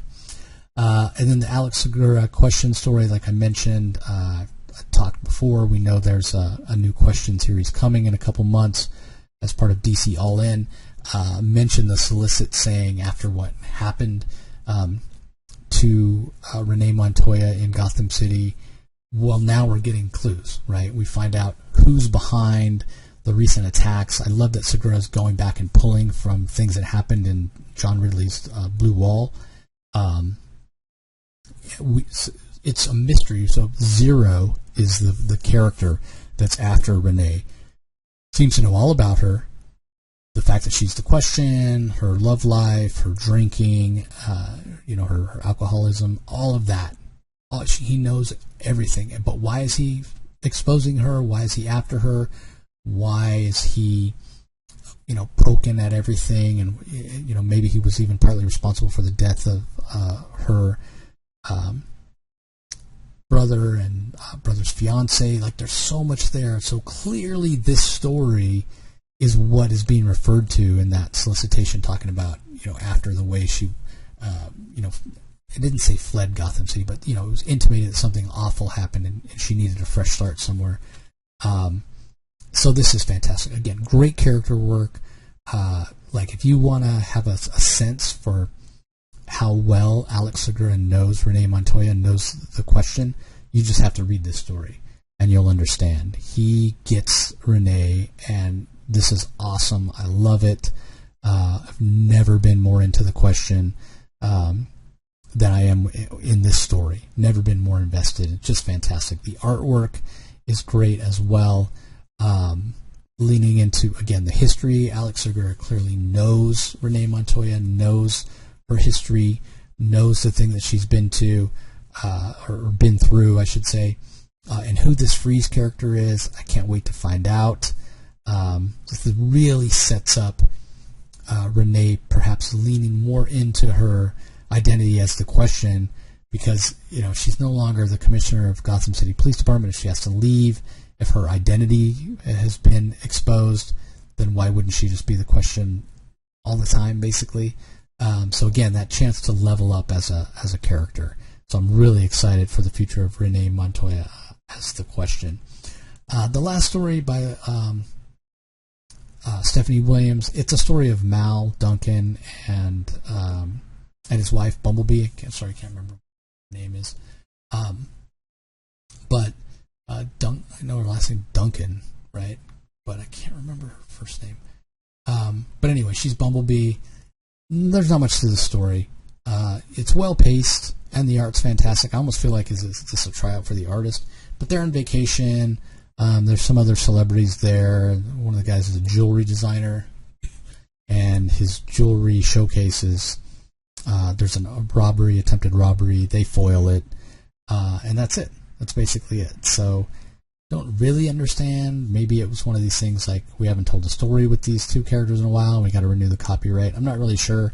And then the Alex Segura question story, like I mentioned, I talked before, we know there's a new question series coming in a couple months as part of DC All In. Mentioned the solicit saying after what happened to Renee Montoya in Gotham City, well, now we're getting clues, right? We find out who's behind the recent attacks. I love that Segura's going back and pulling from things that happened in John Ridley's Blue Wall. It's a mystery. So Zero is the character that's after Renee. Seems to know all about her. The fact that she's the question, her love life, her drinking, her alcoholism, all of that. He knows everything. But why is he exposing her? Why is he after her? Why is he, poking at everything? And, maybe he was even partly responsible for the death of her brother and brother's fiance. Like, there's so much there. So clearly this story is what is being referred to in that solicitation, talking about, after the way she, it didn't say fled Gotham City, but, it was intimated that something awful happened and she needed a fresh start somewhere. So this is fantastic. Again, great character work. Like, if you want to have a sense for how well Alex Segura knows Renee Montoya, knows the question, you just have to read this story and you'll understand. He gets Renee, and this is awesome. I love it. I've never been more into the question than I am in this story. Never been more invested. It's just fantastic. The artwork is great as well. Leaning into, again, the history. Alex Segura clearly knows Renee Montoya, knows her history, knows the thing that she's been to, or been through, I should say, and who this Freeze character is. I can't wait to find out. This really sets up Renee perhaps leaning more into her identity as the question, because she's no longer the commissioner of Gotham City Police Department. If she has to leave, if her identity has been exposed, then why wouldn't she just be the question all the time, basically? So again, that chance to level up as a character. So I'm really excited for the future of Renee Montoya as the question. The last story by Stephanie Williams. It's a story of Mal Duncan and his wife Bumblebee. I can't remember what her name is. But I know her last name Duncan, right? But I can't remember her first name. But anyway, she's Bumblebee. There's not much to the story. It's well paced and the art's fantastic. I almost feel like is this a tryout for the artist? But they're on vacation. There's some other celebrities there. One of the guys is a jewelry designer, and his jewelry showcases. There's attempted robbery. They foil it, and that's it. That's basically it. So, don't really understand. Maybe it was one of these things like we haven't told a story with these two characters in a while, and we got to renew the copyright. I'm not really sure.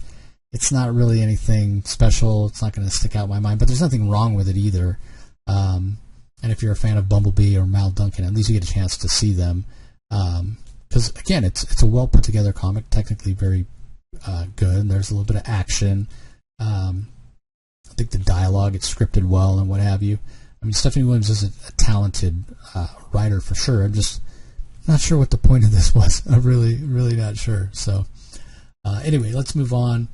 It's not really anything special. It's not going to stick out in my mind, but there's nothing wrong with it either. And if you're a fan of Bumblebee or Mal Duncan, at least you get a chance to see them. Because, again, it's a well-put-together comic, technically very good. There's a little bit of action. I think the dialogue, it's scripted well and what have you. I mean, Stephanie Williams is a talented writer for sure. I'm just not sure what the point of this was. I'm really, really not sure. So, anyway, let's move on.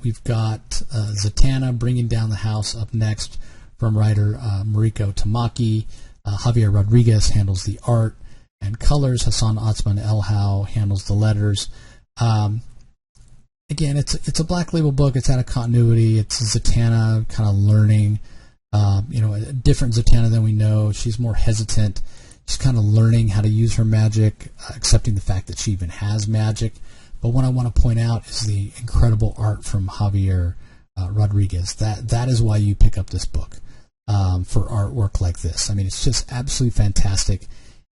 We've got Zatanna Bringing Down the House up next from writer Mariko Tamaki. Javier Rodriguez handles the art and colors. Hassan Otsman Elhau handles the letters. Again, it's a Black Label book. It's out of continuity. It's Zatanna kind of learning, a different Zatanna than we know. She's more hesitant. She's kind of learning how to use her magic, accepting the fact that she even has magic. But what I want to point out is the incredible art from Javier Rodriguez. That is why you pick up this book for artwork like this. I mean, it's just absolutely fantastic.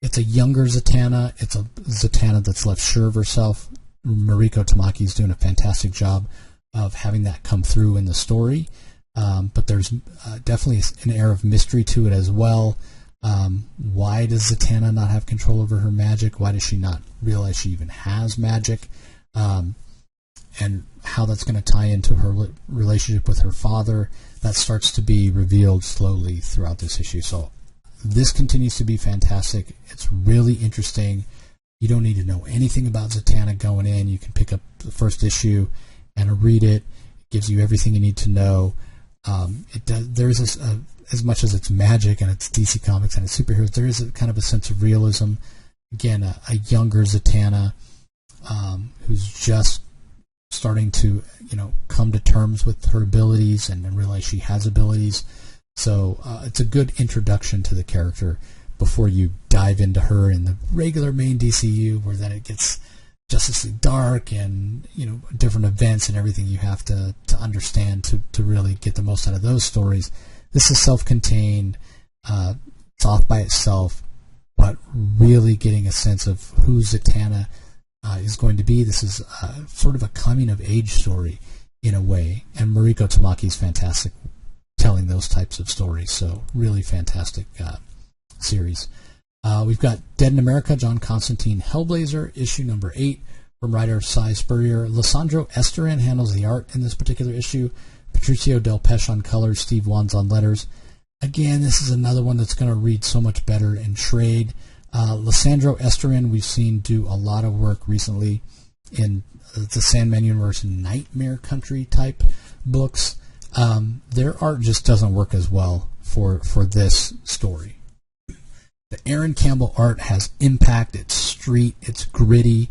It's a younger Zatanna. It's a Zatanna that's left sure of herself. Mariko Tamaki is doing a fantastic job of having that come through in the story. But there's definitely an air of mystery to it as well. Why does Zatanna not have control over her magic? Why does she not realize she even has magic? And how that's going to tie into her relationship with her father, that starts to be revealed slowly throughout this issue. So this continues to be fantastic. It's really interesting. You don't need to know anything about Zatanna going in. You can pick up the first issue and read it. It gives you everything you need to know. There is this, as much as it's magic and it's DC Comics and it's superheroes, there is a kind of a sense of realism. Again, a younger Zatanna who's just starting to, come to terms with her abilities and realize she has abilities. So it's a good introduction to the character before you dive into her in the regular main DCU, where then it gets Justice League Dark and different events and everything you have to understand to really get the most out of those stories. This is self-contained. It's off by itself, but really getting a sense of who Zatanna is going to be. This is sort of a coming-of-age story in a way, and Mariko Tamaki is fantastic telling those types of stories. So really fantastic series. We've got Dead in America, John Constantine Hellblazer, issue number 8 from writer Cy Spurrier. Lissandro Esterin handles the art in this particular issue. Patricio Del Pesce on colors, Steve Wands on letters. Again, this is another one that's going to read so much better in trade. Lissandro Esterin, we've seen do a lot of work recently in the Sandman Universe Nightmare Country type books. Their art just doesn't work as well for this story. The Aaron Campbell art has impact. It's street. It's gritty,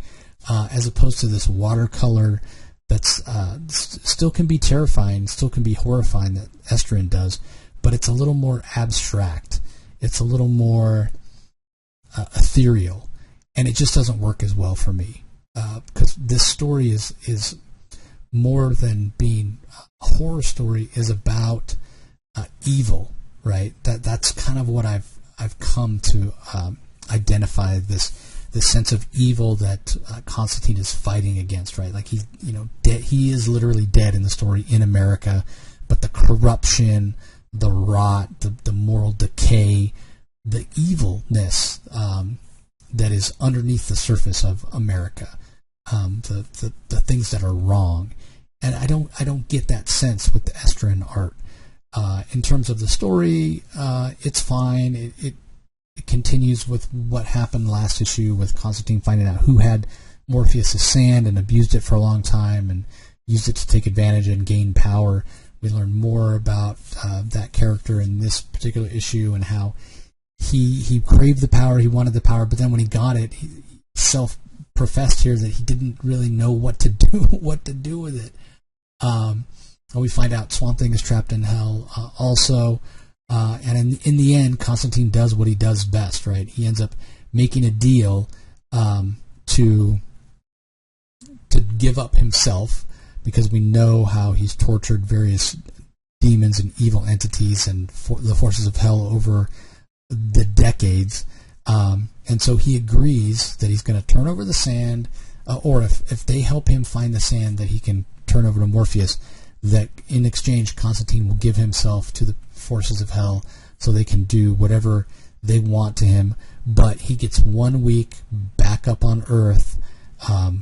as opposed to this watercolor that's still can be terrifying, still can be horrifying that Esterin does, but it's a little more abstract. It's a little more ethereal, and it just doesn't work as well for me because this story is more than being a horror story. Is about evil, right? That's kind of what I've come to identify this sense of evil that Constantine is fighting against, right? Like he's dead. He is literally dead in the story in America, but the corruption, the rot, the moral decay, the evilness that is underneath the surface of America, the things that are wrong, and I don't get that sense with the Esterin art. In terms of the story, it's fine. It continues with what happened last issue with Constantine finding out who had Morpheus' sand and abused it for a long time and used it to take advantage and gain power. We learn more about that character in this particular issue and how he craved the power, he wanted the power, but then when he got it, he self-professed here that he didn't really know what to do with it. And we find out Swamp Thing is trapped in hell also. And in the end, Constantine does what he does best, right? He ends up making a deal to give up himself, because we know how he's tortured various demons and evil entities and the forces of hell over the decades. And so he agrees that he's going to turn over the sand, or if they help him find the sand that he can turn over to Morpheus, that in exchange Constantine will give himself to the forces of hell so they can do whatever they want to him. But he gets 1 week back up on Earth,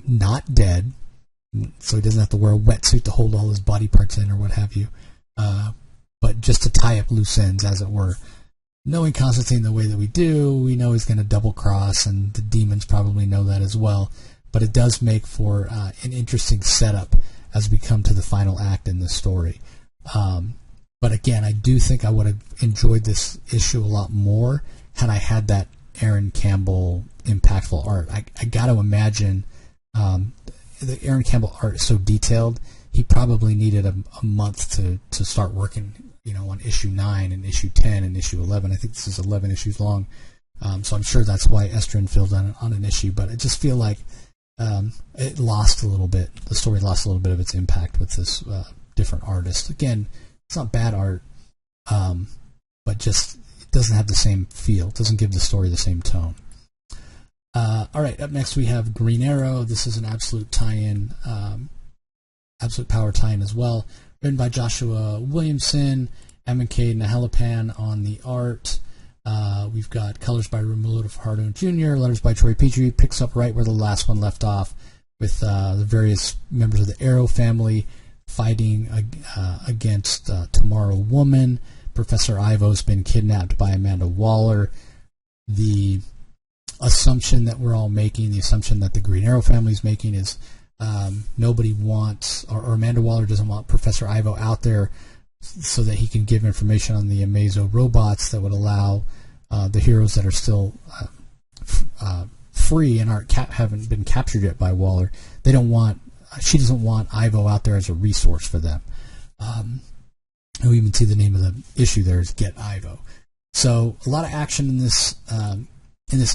not dead, so he doesn't have to wear a wetsuit to hold all his body parts in or what have you, but just to tie up loose ends, as it were. Knowing Constantine the way that we do, we know he's going to double-cross, and the demons probably know that as well. But it does make for an interesting setup as we come to the final act in this story. But again, I do think I would have enjoyed this issue a lot more had I had that Aaron Campbell impactful art. I got to imagine the Aaron Campbell art is so detailed, he probably needed a month to start working, on issue 9 and issue 10 and issue 11. I think this is 11 issues long. So I'm sure that's why Estrin filled on an issue. But I just feel like it lost a little bit. The story lost a little bit of its impact with this different artist. Again, it's not bad art, but just it doesn't have the same feel. It doesn't give the story the same tone. All right, up next we have Green Arrow. This is an absolute tie-in, absolute power tie-in as well. Written by Joshua Williamson, M&K Nahelapan on the art. We've got colors by Romulo Fajardo Jr., letters by Troy Petrie. Picks up right where the last one left off, with the various members of the Arrow family fighting against Tomorrow Woman. Professor Ivo's been kidnapped by Amanda Waller. The assumption that we're all making, the assumption that the Green Arrow family is making, is nobody wants, or Amanda Waller doesn't want Professor Ivo out there so that he can give information on the Amazo robots that would allow the heroes that are still free and haven't been captured yet by Waller. She doesn't want Ivo out there as a resource for them. We even see the name of the issue there is Get Ivo. So a lot of action in this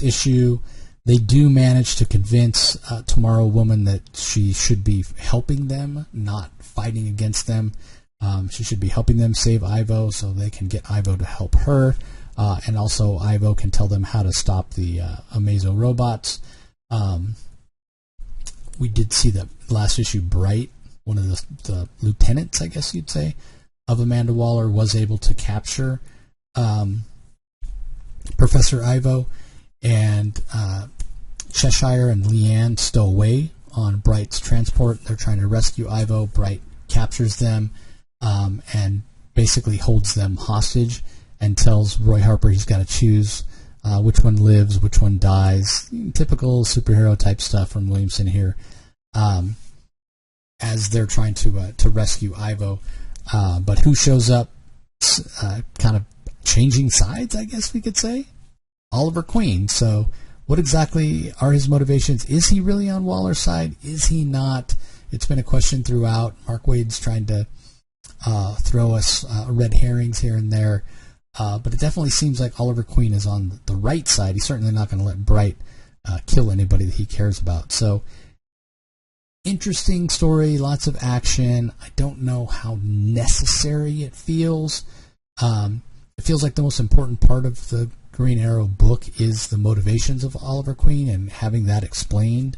issue. They do manage to convince Tomorrow Woman that she should be helping them, not fighting against them. She should be helping them save Ivo so they can get Ivo to help her. And also Ivo can tell them how to stop the Amazo robots. We did see that last issue, Bright, one of the lieutenants, I guess you'd say, of Amanda Waller, was able to capture Professor Ivo. And Cheshire and Leanne stow away on Bright's transport. They're trying to rescue Ivo. Bright captures them and basically holds them hostage and tells Roy Harper he's got to choose which one lives, which one dies. Typical superhero type stuff from Williamson here, as they're trying to rescue Ivo. But who shows up kind of changing sides, I guess we could say? Oliver Queen. So what exactly are his motivations? Is he really on Waller's side? Is he not? It's been a question throughout. Mark Waid's trying to throw us red herrings here and there. But it definitely seems like Oliver Queen is on the right side. He's certainly not going to let Bright kill anybody that he cares about. So interesting story, lots of action. I don't know how necessary it feels. It feels like the most important part of the Green Arrow book is the motivations of Oliver Queen and having that explained.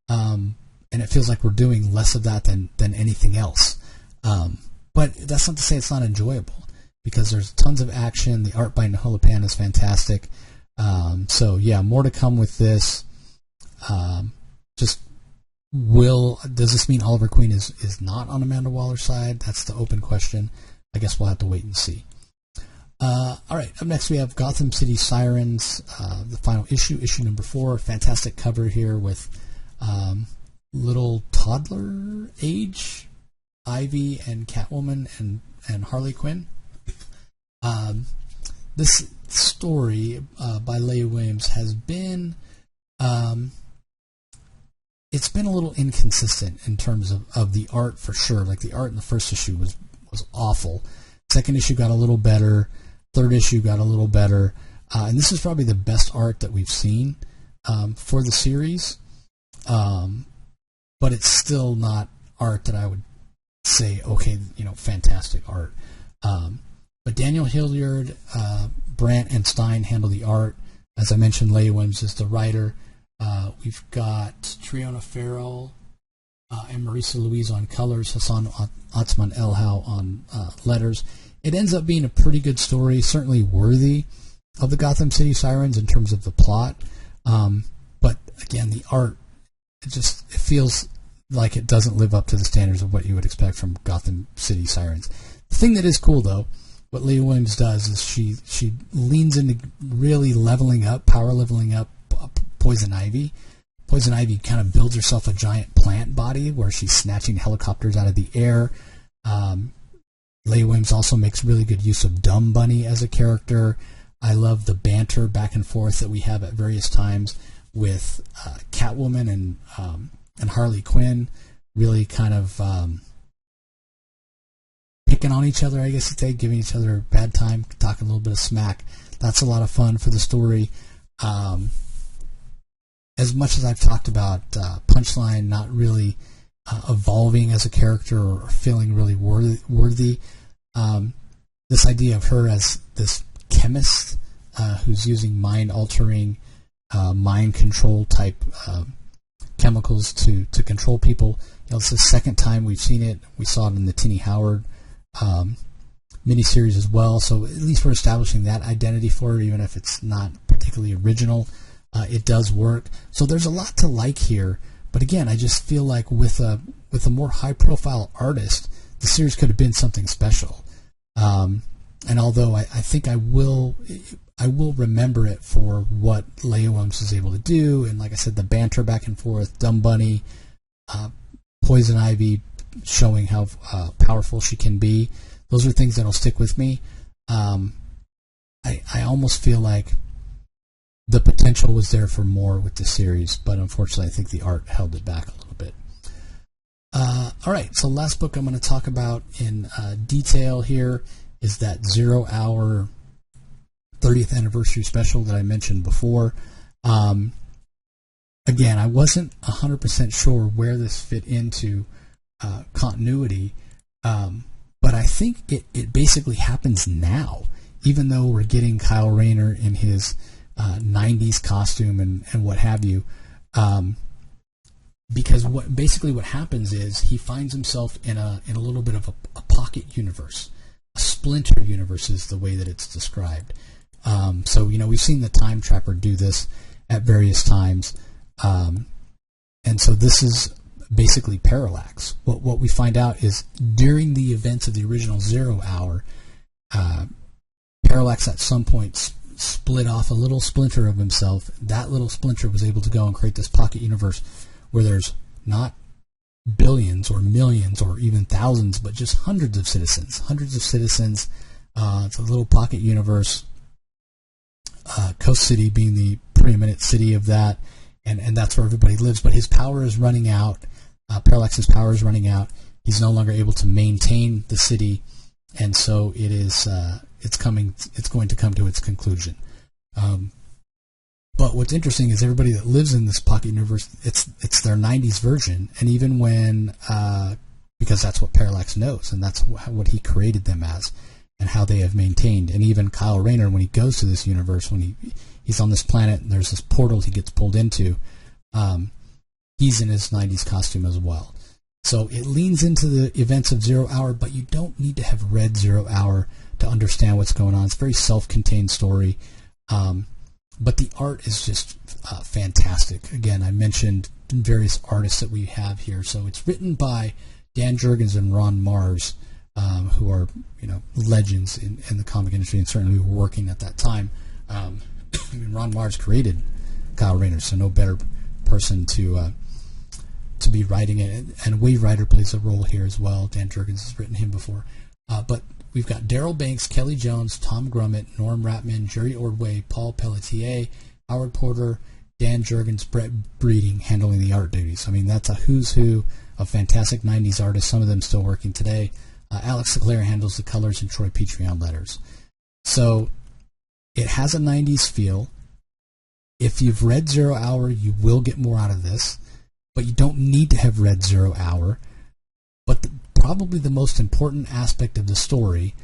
And it feels like we're doing less of that than anything else. But that's not to say it's not enjoyable, because there's tons of action. The art by Nahelapan is fantastic. So yeah, more to come with this. Does this mean Oliver Queen is not on Amanda Waller's side? That's the open question. I guess we'll have to wait and see. All right, up next we have Gotham City Sirens, the final issue, issue number 4. Fantastic cover here with little toddler age Ivy and Catwoman and Harley Quinn. This story by Leigh Williams has been it's been a little inconsistent in terms of the art, for sure. Like, the art in the first issue was awful. Second issue got a little better. Third issue got a little better. And this is probably the best art that we've seen for the series. But it's still not art that I would say, okay, fantastic art. But Daniel Hilliard, Brandt, and Stein handle the art. As I mentioned, Leigh Williams is the writer. We've got Triona Farrell and Marisa Louise on colors, Hassan Otsman Elhau on letters. It ends up being a pretty good story, certainly worthy of the Gotham City Sirens in terms of the plot. But again, the art, it feels like it doesn't live up to the standards of what you would expect from Gotham City Sirens. The thing that is cool, though, what Leigh Williams does is she leans into really power leveling up Poison Ivy. Poison Ivy kind of builds herself a giant plant body where she's snatching helicopters out of the air. Leigh Williams also makes really good use of Dumb Bunny as a character. I love the banter back and forth that we have at various times with Catwoman and Harley Quinn, really kind of picking on each other, I guess you'd say, giving each other a bad time, talking a little bit of smack. That's a lot of fun for the story. As much as I've talked about Punchline not really evolving as a character or feeling really worthy, this idea of her as this chemist who's using mind-altering, mind control type chemicals to control people. It's the second time we've seen it. We saw it in the Tini Howard miniseries as well. So at least we're establishing that identity for her, even if it's not particularly original. It does work. So there's a lot to like here. But again, I just feel like with a more high-profile artist, the series could have been something special. And although I think I will remember it for what Leigh Williams is able to do, and like I said, the banter back and forth, Dumb Bunny, Poison Ivy showing how powerful she can be. Those are things that'll stick with me. I almost feel like the potential was there for more with the series, but unfortunately I think the art held it back a little bit. All right, so last book I'm going to talk about in detail here is that 0 Hour 30th anniversary special that I mentioned before. Again, I wasn't 100% sure where this fit into continuity, but I think it basically happens now, even though we're getting Kyle Rayner in his 90s costume and what have you, because what happens is he finds himself in a little bit of a pocket universe. A splinter universe is the way that it's described. So we've seen the Time Trapper do this at various times, and so this is basically Parallax. What we find out is during the events of the original 0 Hour, Parallax at some point split off a little splinter of himself. That little splinter was able to go and create this pocket universe where there's not billions or millions or even thousands, but just hundreds of citizens. It's a little pocket universe. Coast City being the preeminent city of that, and that's where everybody lives. But his power is running out. Parallax's power is running out. He's no longer able to maintain the city, and so it is. It's going to come to its conclusion. But what's interesting is everybody that lives in this pocket universe, it's their 90s version, and even when, because that's what Parallax knows, and that's what he created them as, and how they have maintained. And even Kyle Rayner, when he goes to this universe, when he's on this planet, and there's this portal he gets pulled into, he's in his 90s costume as well. So it leans into the events of 0 Hour, but you don't need to have read 0 Hour to understand what's going on. It's a very self-contained story. But the art is just fantastic. Again, I mentioned various artists that we have here. So it's written by Dan Jurgens and Ron Mars. who are legends in the comic industry, and certainly were working at that time. I mean, Ron Mars created Kyle Rayner, so no better person to be writing it. And Wave Rider plays a role here as well. Dan Jurgens has written him before. But we've got Daryl Banks, Kelly Jones, Tom Grummett, Norm Ratman, Jerry Ordway, Paul Pelletier, Howard Porter, Dan Jurgens, Brett Breeding handling the art duties. I mean, that's a who's who of fantastic 90s artists, some of them still working today. Alex Leclerc handles the colors, and Troy Petrie on letters. So it has a 90s feel. If you've read Zero Hour, you will get more out of this, but you don't need to have read 0 Hour. But probably the most important aspect of the story,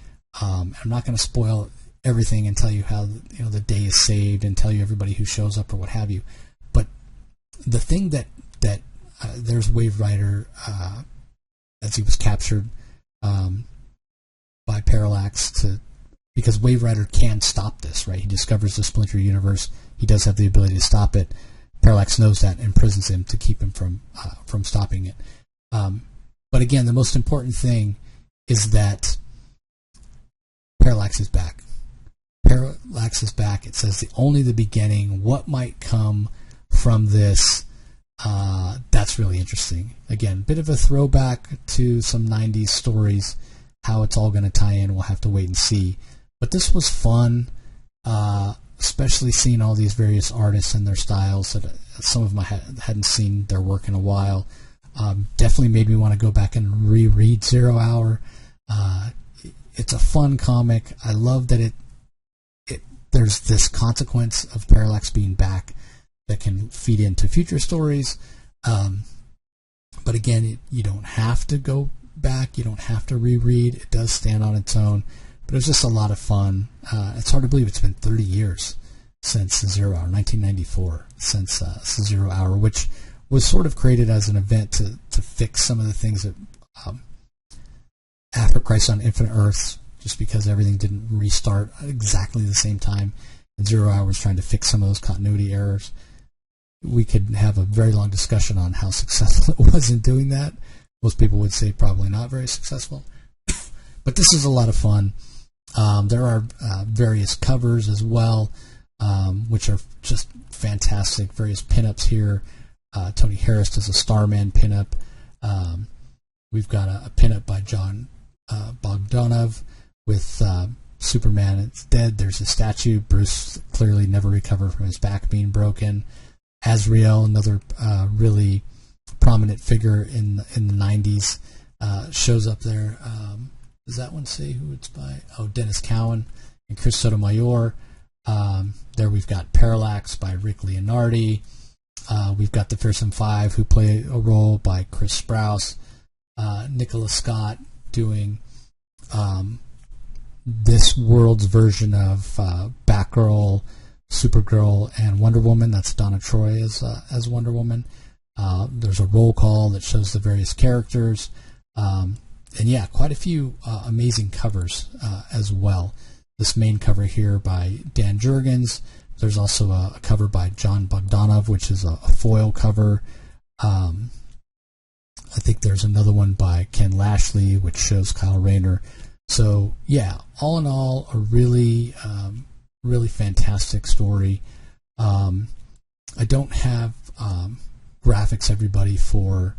I'm not going to spoil everything and tell you how the day is saved and tell you everybody who shows up or what have you. But the thing that there's Wave Rider as he was captured by Parallax because Wave Rider can stop this, right? He discovers the Splinter Universe. He does have the ability to stop it. Parallax knows that and imprisons him to keep him from stopping it. But again, the most important thing is that Parallax is back. Parallax is back. It says only the beginning. What might come from this? That's really interesting. Again, bit of a throwback to some 90s stories. How it's all going to tie in, we'll have to wait and see. But this was fun, especially seeing all these various artists and their styles that some of them I hadn't seen their work in a while. Definitely made me want to go back and reread 0 Hour. It's a fun comic. I love that there's this consequence of Parallax being back that can feed into future stories. But again, you don't have to go back. You don't have to reread. It does stand on its own. But it was just a lot of fun. It's hard to believe it's been 30 years since 0 Hour, 1994, since 0 Hour, which was sort of created as an event to fix some of the things that after Crisis on Infinite Earths, just because everything didn't restart at exactly the same time, and 0 Hour was trying to fix some of those continuity errors. We could have a very long discussion on how successful it was in doing that. Most people would say probably not very successful. But this is a lot of fun. There are various covers as well, which are just fantastic. Various pinups here. Tony Harris does a Starman pinup. We've got a pinup by John Bogdanov with Superman. It's dead. There's a statue. Bruce clearly never recovered from his back being broken. Azrael, another really prominent figure in the 90s, shows up there. Does that one say who it's by? Oh, Dennis Cowan and Chris Sotomayor. There we've got Parallax by Rick Leonardi. We've got the Fearsome Five, who play a role by Chris Sprouse. Nicholas Scott doing this world's version of Batgirl, Supergirl, and Wonder Woman. That's Donna Troy as Wonder Woman. There's a roll call that shows the various characters. And yeah, quite a few amazing covers as well. This main cover here by Dan Jurgens. There's also a cover by John Bogdanov, which is a foil cover. I think there's another one by Ken Lashley, which shows Kyle Rayner. So yeah, all in all, a really, really fantastic story. I don't have graphics, everybody, for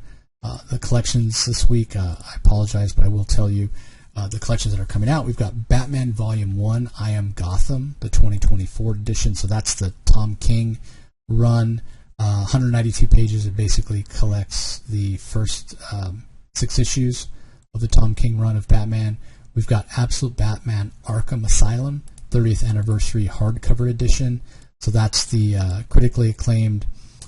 the collections this week. I apologize, but I will tell you the collections that are coming out. We've got Batman Volume 1, I Am Gotham, the 2024 edition. So that's the Tom King run. 192 pages. It basically collects the first 6 issues of the Tom King run of Batman. We've got Absolute Batman Arkham Asylum, 30th Anniversary Hardcover Edition. So that's the critically acclaimed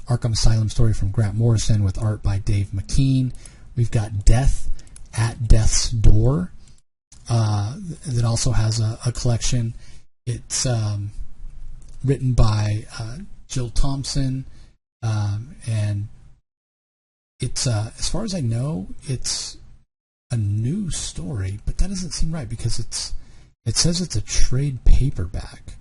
Arkham Asylum story from Grant Morrison with art by Dave McKean. We've got Death at Death's Door that also has a collection. It's written by Jill Thompson, and it's as far as I know, it's a new story, but that doesn't seem right because it says it's a trade paperback.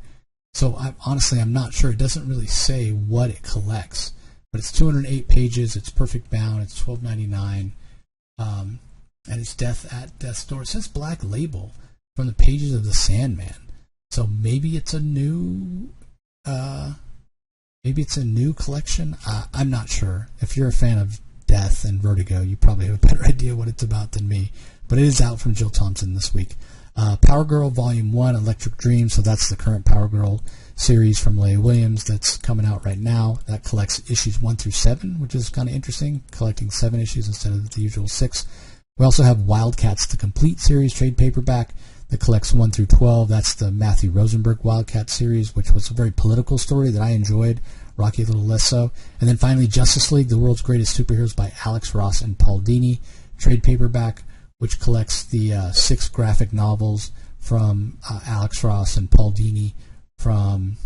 So I'm not sure. It doesn't really say what it collects, but it's 208 pages. It's perfect bound. It's $12.99. and his death at death's door. It says Black Label from the pages of the Sandman. So maybe it's a new collection. I'm not sure. If you're a fan of Death and Vertigo, you probably have a better idea what it's about than me. But it is out from Jill Thompson this week. Power Girl Volume 1, Electric Dream. So that's the current Power Girl series from Leigh Williams that's coming out right now. That collects issues 1 through 7, which is kind of interesting, collecting 7 issues instead of the usual 6. We also have Wildcats, the complete series, trade paperback, that collects 1 through 12. That's the Matthew Rosenberg Wildcat series, which was a very political story that I enjoyed. Rocky a little less so. And then finally, Justice League, The World's Greatest Superheroes by Alex Ross and Paul Dini, trade paperback, which collects the 6 graphic novels from Alex Ross and Paul Dini from,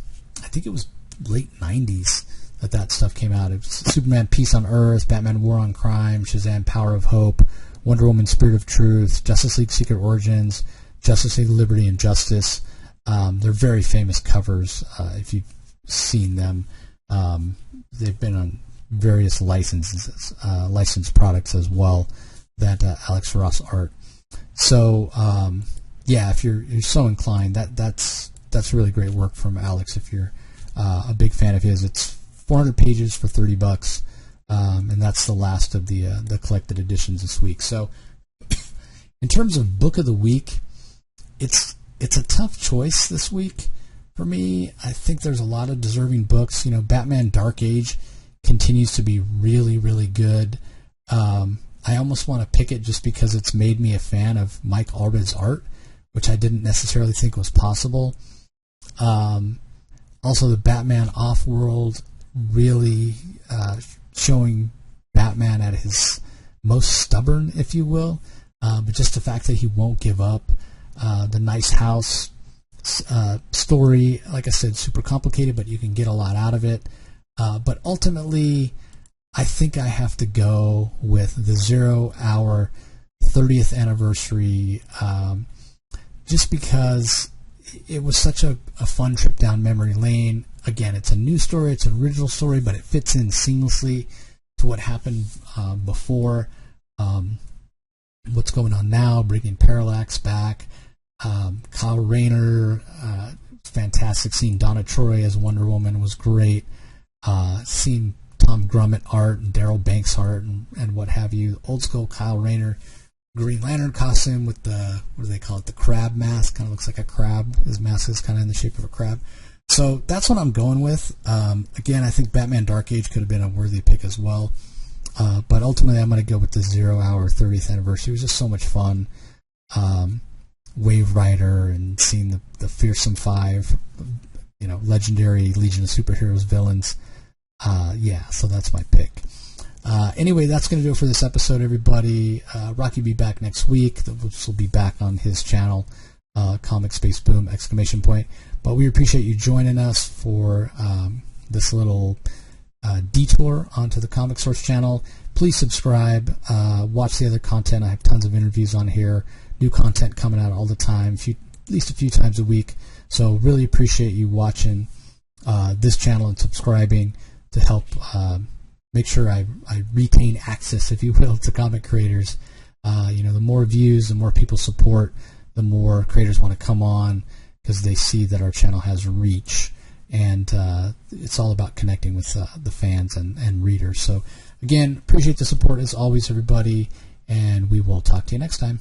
I think it was late 90s that stuff came out. It was Superman Peace on Earth, Batman War on Crime, Shazam Power of Hope, Wonder Woman Spirit of Truth, Justice League Secret Origins, Justice League Liberty and Justice. They're very famous covers if you've seen them. They've been on various licensed products as well, that Alex Ross art. So yeah, if you're so inclined, that's really great work from Alex. If you're a big fan of his, it's 400 pages for $30, and that's the last of the collected editions this week. So in terms of book of the week, it's a tough choice this week for me. I think there's a lot of deserving books. You know, Batman Dark Age continues to be really, really good. I almost want to pick it just because it's made me a fan of Mike Allred's art, which I didn't necessarily think was possible. Also, the Batman Off-World, really showing Batman at his most stubborn, if you will. But just the fact that he won't give up. The Nice House story, like I said, super complicated, but you can get a lot out of it. But ultimately, I think I have to go with the 0 Hour 30th anniversary, just because it was such a fun trip down memory lane. Again, it's a new story, it's an original story, but it fits in seamlessly to what happened before. What's going on now, bringing Parallax back. Kyle Rayner, fantastic. Seeing Donna Troy as Wonder Woman was great. Seeing Tom Grummett art and Daryl Banks art and what have you. Old school Kyle Rayner Green Lantern costume with the, what do they call it, the crab mask. Kind of looks like a crab. His mask is kind of in the shape of a crab. So that's what I'm going with. Again, I think Batman Dark Age could have been a worthy pick as well. But ultimately, I'm going to go with the 0 Hour 30th anniversary. It was just so much fun. Wave Rider and seeing the Fearsome Five, you know, legendary Legion of Superheroes villains. Yeah, so that's my pick. Anyway, that's going to do it for this episode, everybody. Rocky will be back next week. This will be back on his channel, Comic Space Boom, ! But we appreciate you joining us for this little detour onto the Comic Source channel. Please subscribe. Watch the other content. I have tons of interviews on here. New content coming out all the time, at least a few times a week. So really appreciate you watching this channel and subscribing to help make sure I retain access, if you will, to comic creators. You know, the more views, the more people support, the more creators want to come on because they see that our channel has reach. And it's all about connecting with the fans and readers. So, again, appreciate the support as always, everybody, and we will talk to you next time.